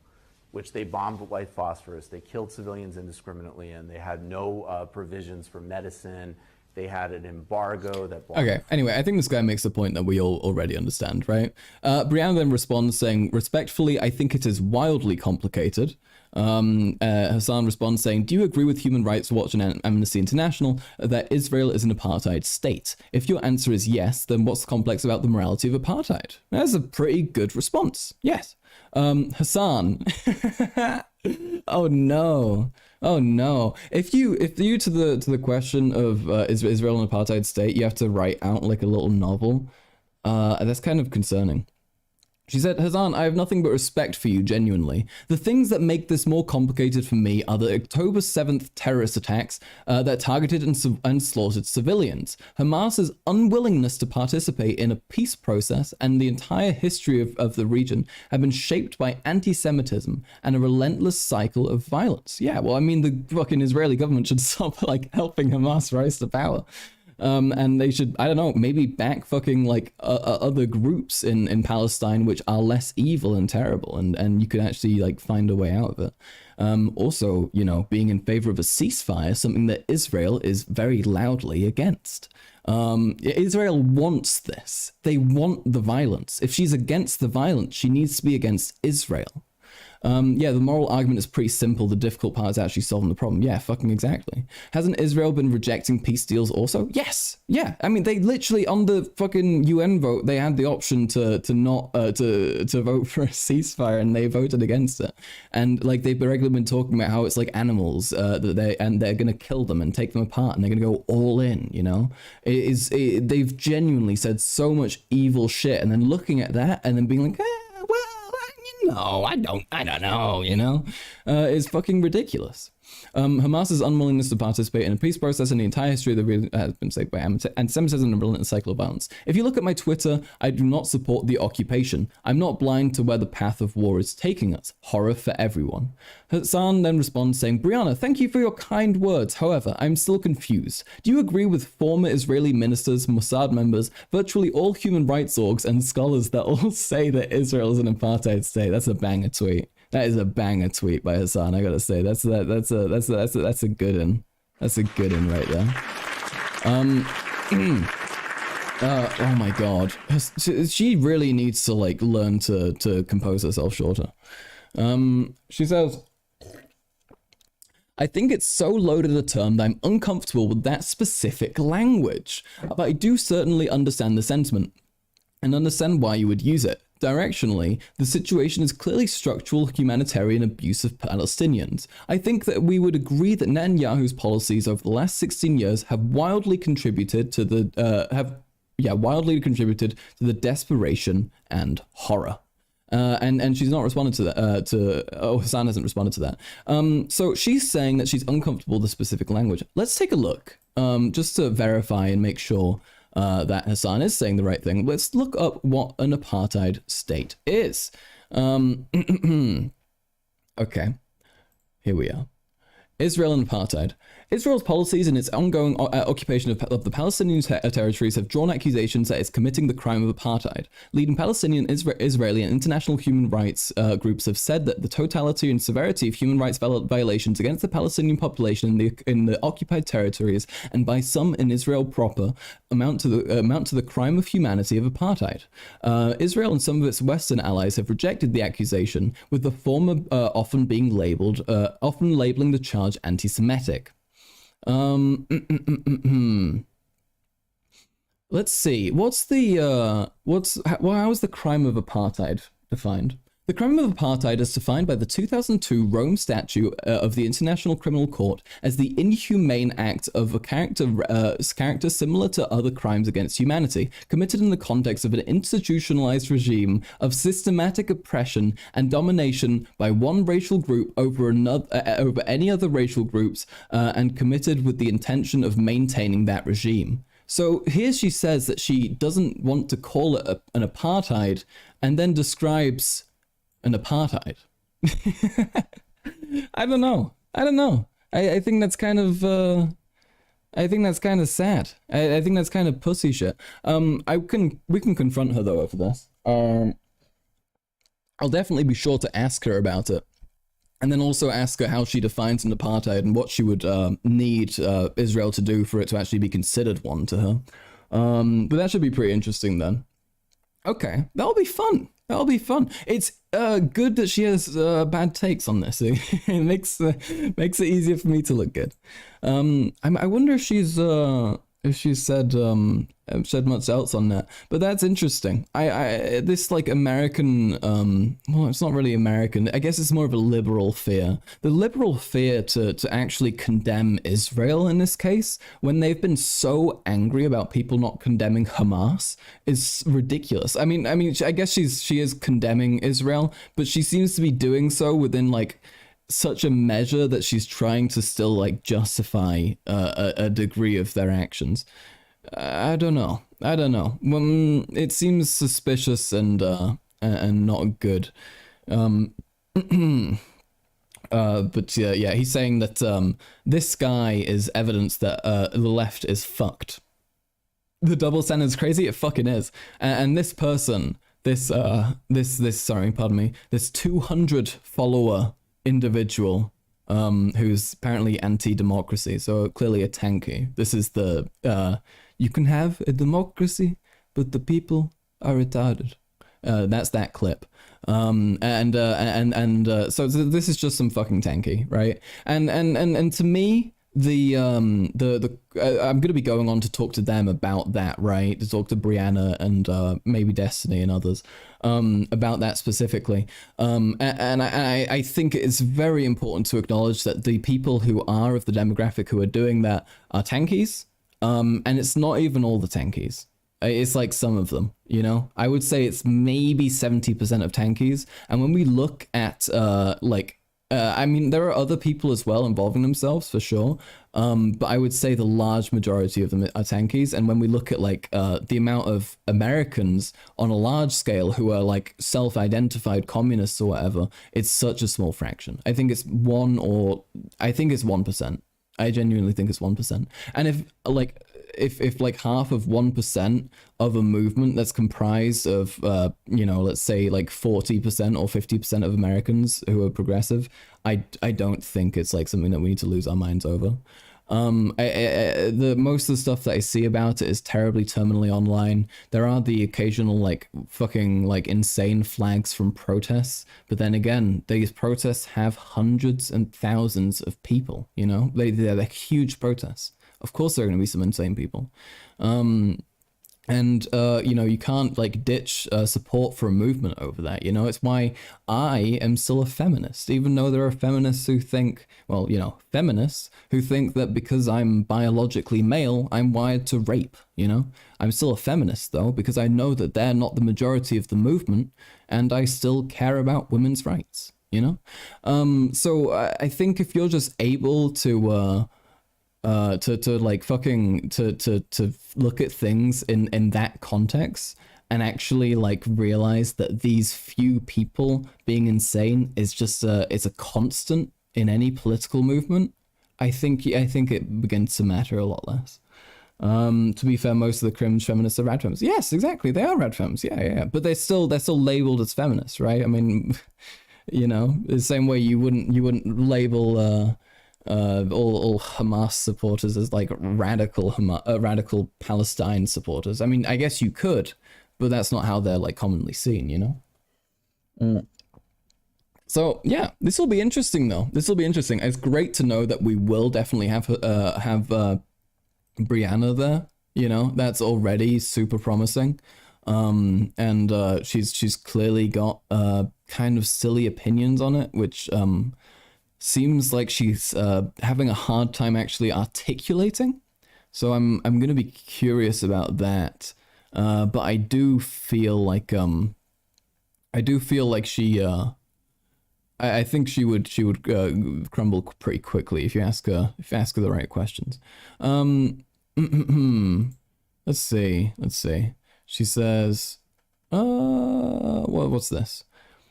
which they bombed with white phosphorus, they killed civilians indiscriminately, and they had no provisions for medicine. They had an embargo that... Okay, anyway, I think this guy makes the point that we all already understand, right? Brianna then responds saying, respectfully, I think it is wildly complicated. Hassan responds saying, do you agree with Human Rights Watch and Amnesty International that Israel is an apartheid state? If your answer is yes, then what's complex about the morality of apartheid? That's a pretty good response. Yes. Hassan. Oh no. Oh no! If you to the question of is Israel an apartheid state, you have to write out like a little novel. That's kind of concerning. She said, Hassan, I have nothing but respect for you, genuinely. The things that make this more complicated for me are the October 7th terrorist attacks that targeted and slaughtered civilians, Hamas's unwillingness to participate in a peace process, and the entire history of the region have been shaped by anti-Semitism and a relentless cycle of violence. Yeah, well, I mean, the fucking Israeli government should stop, like, helping Hamas rise to power. And they should, I don't know, maybe back fucking like other groups in Palestine which are less evil and terrible, and you could actually like find a way out of it. Also, you know, being in favor of a ceasefire, something that Israel is very loudly against. Israel wants this. They want the violence. If she's against the violence, she needs to be against Israel. Yeah, the moral argument is pretty simple. The difficult part is actually solving the problem. Yeah, fucking exactly. Hasn't Israel been rejecting peace deals also? Yes. Yeah. I mean, they literally, on the fucking UN vote, they had the option to not vote for a ceasefire, and they voted against it. And like they've regularly been talking about how it's like animals that they're gonna kill them and take them apart, and they're gonna go all in. You know, they've genuinely said so much evil shit, and then looking at that and then being like, no, I don't know, you know, is fucking ridiculous. Hamas's unwillingness to participate in a peace process in the entire history of the region has been shaped by anti-Semitism and a relentless cycle of violence. If you look at my Twitter, I do not support the occupation. I'm not blind to where the path of war is taking us. Horror for everyone. Hassan then responds saying, Brianna, thank you for your kind words. However, I'm still confused. Do you agree with former Israeli ministers, Mossad members, virtually all human rights orgs, and scholars that all say that Israel is an apartheid state? That's a banger tweet. That is a banger tweet by Hassan. I gotta say, that's a good one. That's a good one right there. Oh my god, she really needs to like learn to compose herself shorter. She says, I think it's so loaded a term that I'm uncomfortable with that specific language, but I do certainly understand the sentiment and understand why you would use it. Directionally, the situation is clearly structural humanitarian abuse of Palestinians. I think that we would agree that Netanyahu's policies over the last 16 years have wildly contributed to the desperation and horror. And she's not responded to that. Hassan hasn't responded to that. So she's saying that she's uncomfortable with the specific language. Let's take a look, just to verify and make sure that Hassan is saying the right thing. Let's look up what an apartheid state is. Okay, here we are. Israel and apartheid. Israel's policies and its ongoing occupation of the Palestinian territories have drawn accusations that it's committing the crime of apartheid. Leading Palestinian, Israeli, and international human rights groups have said that the totality and severity of human rights violations against the Palestinian population in the occupied territories, and by some in Israel proper, amount to the crime of humanity of apartheid. Israel and some of its Western allies have rejected the accusation, with the former often labeling the charge anti-Semitic. Let's see. How is the crime of apartheid defined? The crime of apartheid is defined by the 2002 Rome Statute of the International Criminal Court as the inhumane act of a character similar to other crimes against humanity, committed in the context of an institutionalized regime of systematic oppression and domination by one racial group over any other racial groups, and committed with the intention of maintaining that regime. So here she says that she doesn't want to call it an apartheid, and then describes an apartheid. I don't know. I think that's kind of sad. I think that's kind of pussy shit. We can confront her though over this. I'll definitely be sure to ask her about it, and then also ask her how she defines an apartheid and what she would need Israel to do for it to actually be considered one to her. But that should be pretty interesting then. Okay, that'll be fun. It's good that she has bad takes on this. It makes it easier for me to look good. I wonder if she's said much else on that, but that's interesting. This like American, well, it's not really American. I guess it's more of a liberal fear. The liberal fear to actually condemn Israel in this case, when they've been so angry about people not condemning Hamas, is ridiculous. I mean, I guess she is condemning Israel, but she seems to be doing so within like such a measure that she's trying to still like justify a degree of their actions. I don't know. It seems suspicious and not good. But yeah, he's saying that this guy is evidence that the left is fucked. The double standard is crazy. It fucking is. And this person, this 200 follower individual who's apparently anti-democracy, so clearly a tanky. This is the you can have a democracy but the people are retarded. That's that clip. So this is just some fucking tanky, right? And to me, I'm gonna be going on to talk to them about that, right? To talk to Brianna and maybe Destiny and others about that specifically. And I think it's very important to acknowledge that the people who are of the demographic who are doing that are tankies, and it's not even all the tankies. It's like some of them, you know? I would say it's maybe 70% of tankies. And when we look at I mean, there are other people as well involving themselves for sure, but I would say the large majority of them are tankies. And when we look at like the amount of Americans on a large scale who are like self-identified communists or whatever, it's such a small fraction. I think it's 1%. I genuinely think it's 1%. And if like half of 1% of a movement that's comprised of, let's say like 40% or 50% of Americans who are progressive, I don't think it's like something that we need to lose our minds over. The most of the stuff that I see about it is terribly terminally online. There are the occasional like fucking like insane flags from protests, but then again, these protests have hundreds and thousands of people, you know? They're huge protests. Of course there are going to be some insane people. And And you can't like ditch support for a movement over that. It's why I am still a feminist, even though there are feminists who think, feminists who think that because I'm biologically male, I'm wired to rape. I'm still a feminist though, because I know that they're not the majority of the movement, and I still care about women's rights. So I think if you're just able to look at things in that context and actually like realize that these few people being insane is just it's a constant in any political movement, I think it begins to matter a lot less. To be fair, most of the cringe feminists are rad femmes. Yes, exactly, they are rad femmes. Yeah. But they're still labeled as feminists, right? I mean, the same way you wouldn't label all Hamas supporters as like radical Palestine supporters. I mean, I guess you could, but that's not how they're like commonly seen, So yeah, this will be interesting though. This will be interesting. It's great to know that we will definitely have Brianna there. That's already super promising. And she's clearly got kind of silly opinions on it, which seems like she's having a hard time actually articulating. So I'm gonna be curious about that. But I do feel like she I think she would crumble pretty quickly if you ask her the right questions. Let's see. She says, what's this?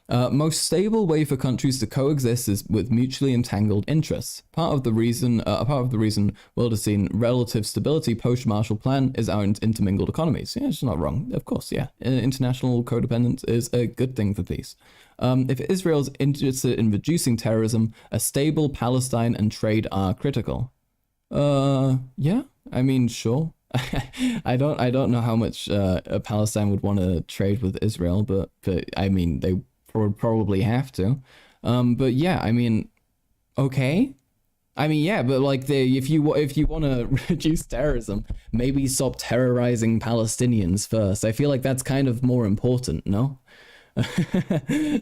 Most stable way for countries to coexist is with mutually entangled interests. Part of the reason world has seen relative stability post-Marshall Plan is our intermingled economies. Yeah, it's not wrong. Of course, yeah. International codependence is a good thing for peace. If Israel's interested in reducing terrorism, a stable Palestine and trade are critical. Yeah. I mean, sure. I don't know how much Palestine would want to trade with Israel, but I mean they would probably have to. But yeah, I mean, okay. I mean, yeah, but like if you want to reduce terrorism, maybe stop terrorizing Palestinians first. I feel like that's kind of more important, no?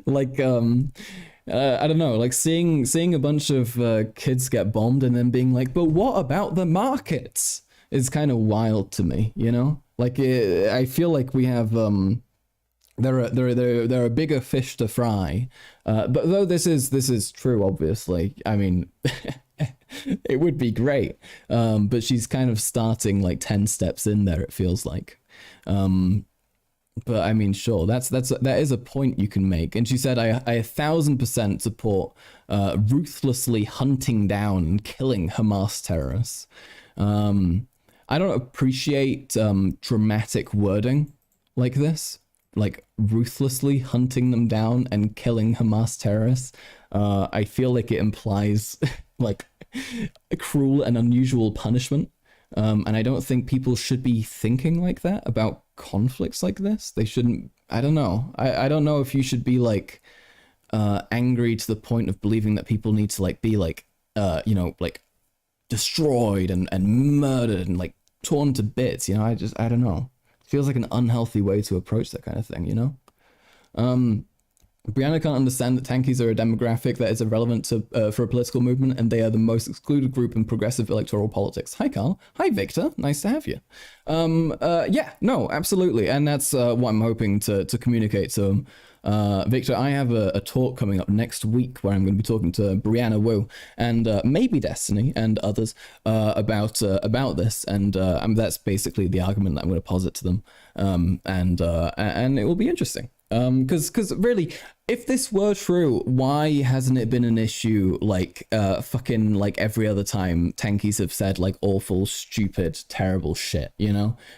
Like I don't know, like seeing a bunch of kids get bombed and then being like, but what about the markets? Is kind of wild to me, Like I feel like we have there are bigger fish to fry, but though this is true, obviously. I mean, it would be great, but she's kind of starting like 10 steps in there. It feels like, but I mean, sure, that is a point you can make. And she said, I 1,000% support ruthlessly hunting down and killing Hamas terrorists. I don't appreciate dramatic wording like this, like ruthlessly hunting them down and killing Hamas terrorists. I feel like it implies like a cruel and unusual punishment. And I don't think people should be thinking like that about conflicts like this. They shouldn't. I don't know. I don't know if you should be like angry to the point of believing that people need to like be like like destroyed and murdered and like torn to bits. I don't know. It feels like an unhealthy way to approach that kind of thing. Brianna can't understand that tankies are a demographic that is irrelevant for a political movement, and they are the most excluded group in progressive electoral politics. Hi, Carl. Hi, Victor. Nice to have you. Yeah, no, absolutely. And that's what I'm hoping to communicate to him. Victor, I have a talk coming up next week where I'm going to be talking to Brianna Wu and maybe Destiny and others about this, and that's basically the argument that I'm going to posit to them, and it will be interesting. Because really, if this were true, why hasn't it been an issue like fucking like every other time tankies have said like awful, stupid, terrible shit,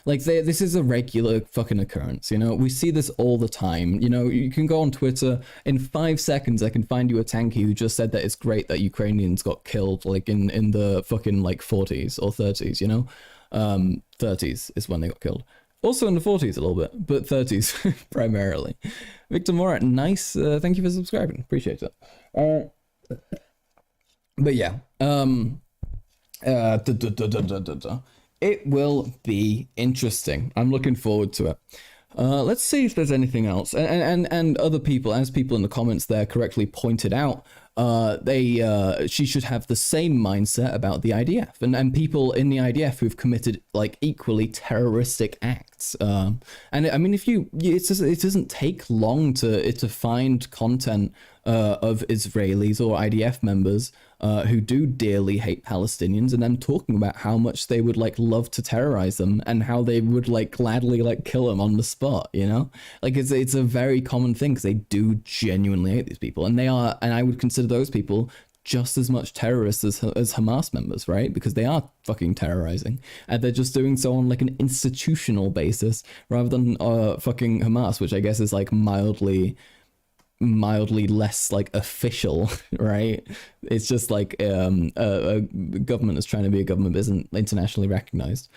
Like this is a regular fucking occurrence, We see this all the time, You can go on Twitter, in 5 seconds I can find you a tanky who just said that it's great that Ukrainians got killed like in the fucking like 40s or 30s, 30s is when they got killed. Also in the 40s a little bit, but 30s primarily. Victor Morat, nice. Thank you for subscribing. Appreciate it. But yeah. It will be interesting. I'm looking forward to it. Let's see if there's anything else. And other people, as people in the comments there correctly pointed out, she should have the same mindset about the IDF and people in the IDF who've committed like equally terroristic acts. And I mean, it doesn't take long to find content of Israelis or IDF members who do dearly hate Palestinians, and them talking about how much they would like love to terrorize them and how they would like gladly like kill them on the spot, you know? Like it's a very common thing because they do genuinely hate these people, and I would consider those people just as much terrorists as Hamas members, right? Because they are fucking terrorizing, and they're just doing so on like an institutional basis rather than fucking Hamas, which I guess is like mildly less like official, right? It's just like a government is trying to be a government but isn't internationally recognized.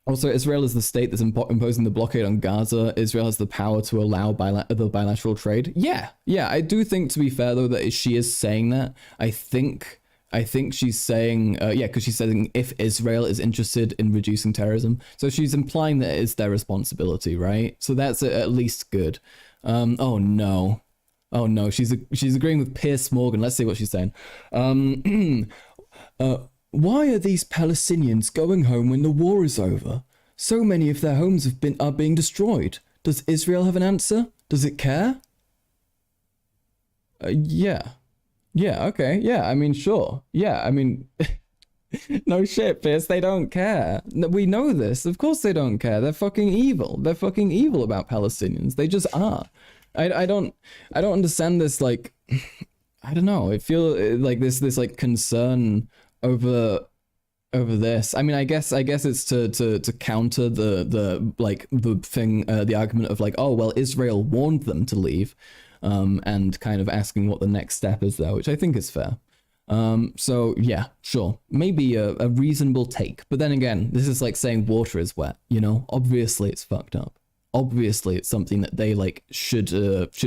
Also, Israel is the state that's imposing the blockade on Gaza. Israel has the power to allow the bilateral trade. Yeah, I do think, to be fair though, that she is saying that. I think she's saying, because she's saying if Israel is interested in reducing terrorism. So she's implying that it's their responsibility, right? So that's at least good. Oh no, she's agreeing with Piers Morgan. Let's see what she's saying. Why are these Palestinians going home when the war is over? So many of their homes are being destroyed. Does Israel have an answer? Does it care? Yeah, okay, yeah, I mean, sure. Yeah, I mean, no shit, Piers, they don't care. We know this. Of course they don't care. They're fucking evil. They're fucking evil about Palestinians. They just are. I don't understand this, like, I don't know. I feel like this like concern over this. I mean, I guess it's to counter the argument of like, oh well, Israel warned them to leave, and kind of asking what the next step is there, which I think is fair. So yeah, sure, maybe a reasonable take, but then again, this is like saying water is wet, you know? Obviously it's fucked up. Obviously it's something that they like should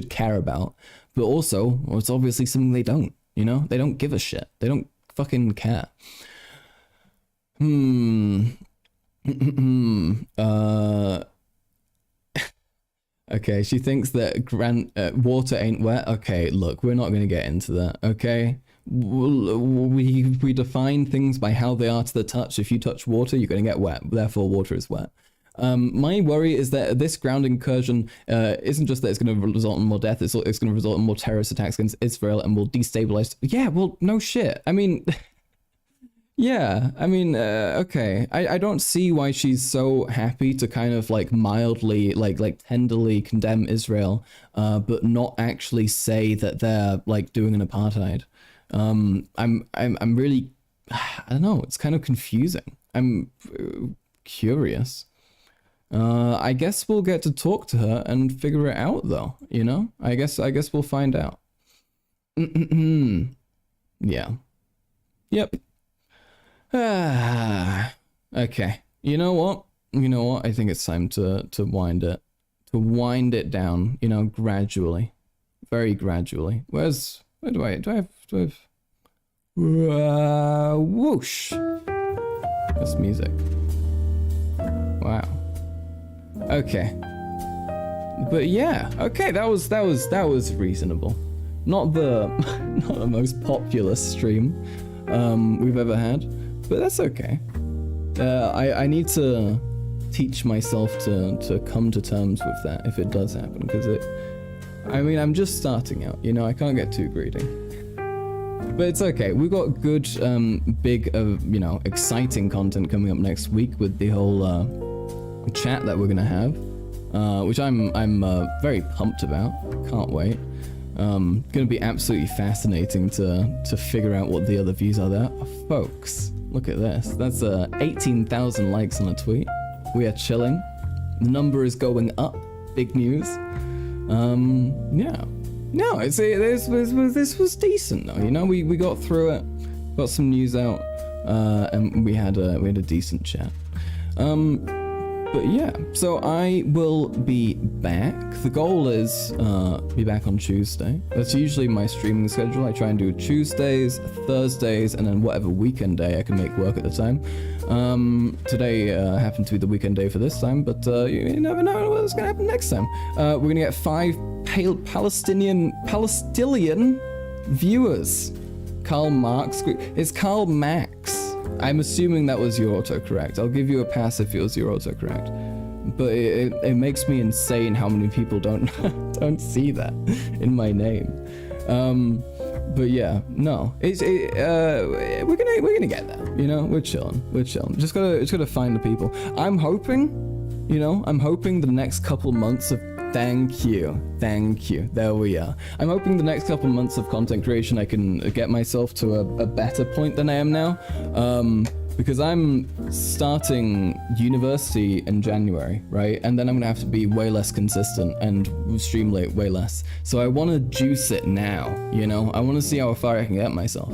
care about, but also, well, it's obviously something they don't, you know? They don't give a shit. They don't fucking care. Okay, she thinks that water ain't wet. Okay, look, we're not going to get into that, okay? We define things by how they are to the touch. If you touch water, you're going to get wet. Therefore, water is wet. My worry is that this ground incursion isn't just that it's going to result in more death, it's going to result in more terrorist attacks against Israel and will destabilize. Yeah, well, no shit. I mean, yeah, I mean, okay. I don't see why she's so happy to kind of like mildly, like tenderly condemn Israel, but not actually say that they're like doing an apartheid. I'm really, I don't know. It's kind of confusing. I'm curious. I guess we'll get to talk to her and figure it out, though. You know, I guess we'll find out. Yeah. Yep. Okay. You know what? I think it's time to wind it down. You know, gradually, very gradually. Where do I have? Whoosh. That's music. Wow. Okay. But yeah, okay, that was reasonable. Not the most popular stream we've ever had, but that's okay. I need to teach myself to come to terms with that if it does happen, because I'm just starting out, you know, I can't get too greedy. But it's okay. We've got good, big, exciting content coming up next week with the whole chat that we're gonna have, which I'm very pumped about. Can't wait. Gonna be absolutely fascinating to figure out what the other views are there. Oh, folks, look at this. That's 18,000 likes on a tweet. We are chilling. The number is going up. Big news. Yeah. No, this was decent though. You know, we got through it, got some news out, and we had a decent chat. But yeah, so I will be back. The goal is be back on Tuesday. That's usually my streaming schedule. I try and do Tuesdays, Thursdays, and then whatever weekend day I can make work at the time. Today happened to be the weekend day for this time, but you never know what's gonna happen next time. We're gonna get 5 Palestinian viewers. Karl Marx. It's Karl Max. I'm assuming that was your autocorrect. I'll give you a pass if it was your autocorrect. But it makes me insane how many people don't see that in my name. But yeah, no, we're gonna get there. You know, we're chilling. Just gotta find the people. I'm hoping the next couple months of Thank you. There we are. I'm hoping the next couple months of content creation I can get myself to a better point than I am now. Because I'm starting university in January, right? And then I'm gonna have to be way less consistent and stream late way less. So I wanna juice it now, you know? I wanna see how far I can get myself.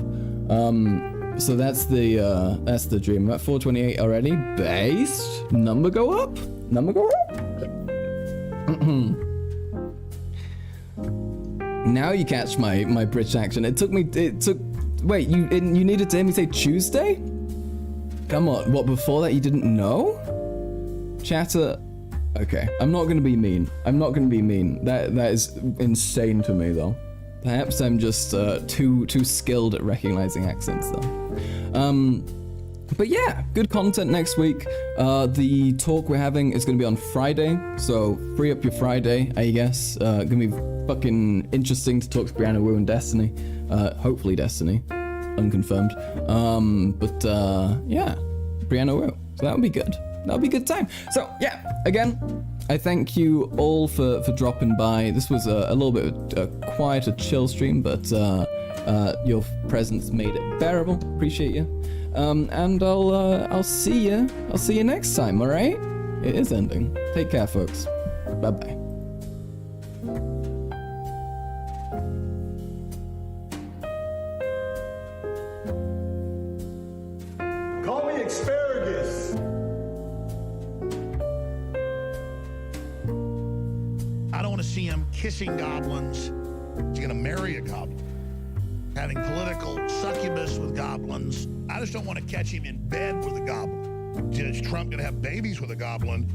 So that's the dream. I'm at 428 already. Based. Number go up. Now you catch my British accent. It took. Wait, you needed to hear me say Tuesday? Come on, what, before that you didn't know? Chatter. Okay, I'm not gonna be mean. That is insane to me though. Perhaps I'm just too skilled at recognizing accents though. But yeah, good content next week. The talk we're having is gonna be on Friday, so free up your Friday, I guess. Gonna be fucking interesting to talk to Brianna Wu and Destiny. Hopefully Destiny, unconfirmed. But yeah, Brianna Wu. So that'll be good. That'll be a good time. So yeah, again, I thank you all for dropping by. This was a little bit of a quieter, chill stream, but your presence made it bearable. Appreciate you. And I'll see you. I'll see you next time. All right? It is ending. Take care, folks. Bye bye. Call me asparagus. I don't want to see him kissing goblins. He's going to marry a goblin. Having political succubus with goblins. I just don't want to catch him in bed with a goblin. Is Trump going to have babies with a goblin?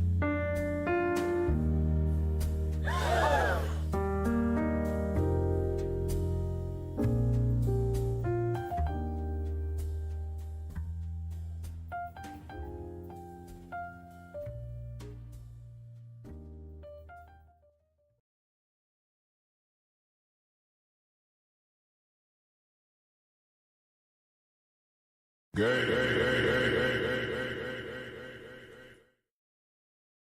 Gay.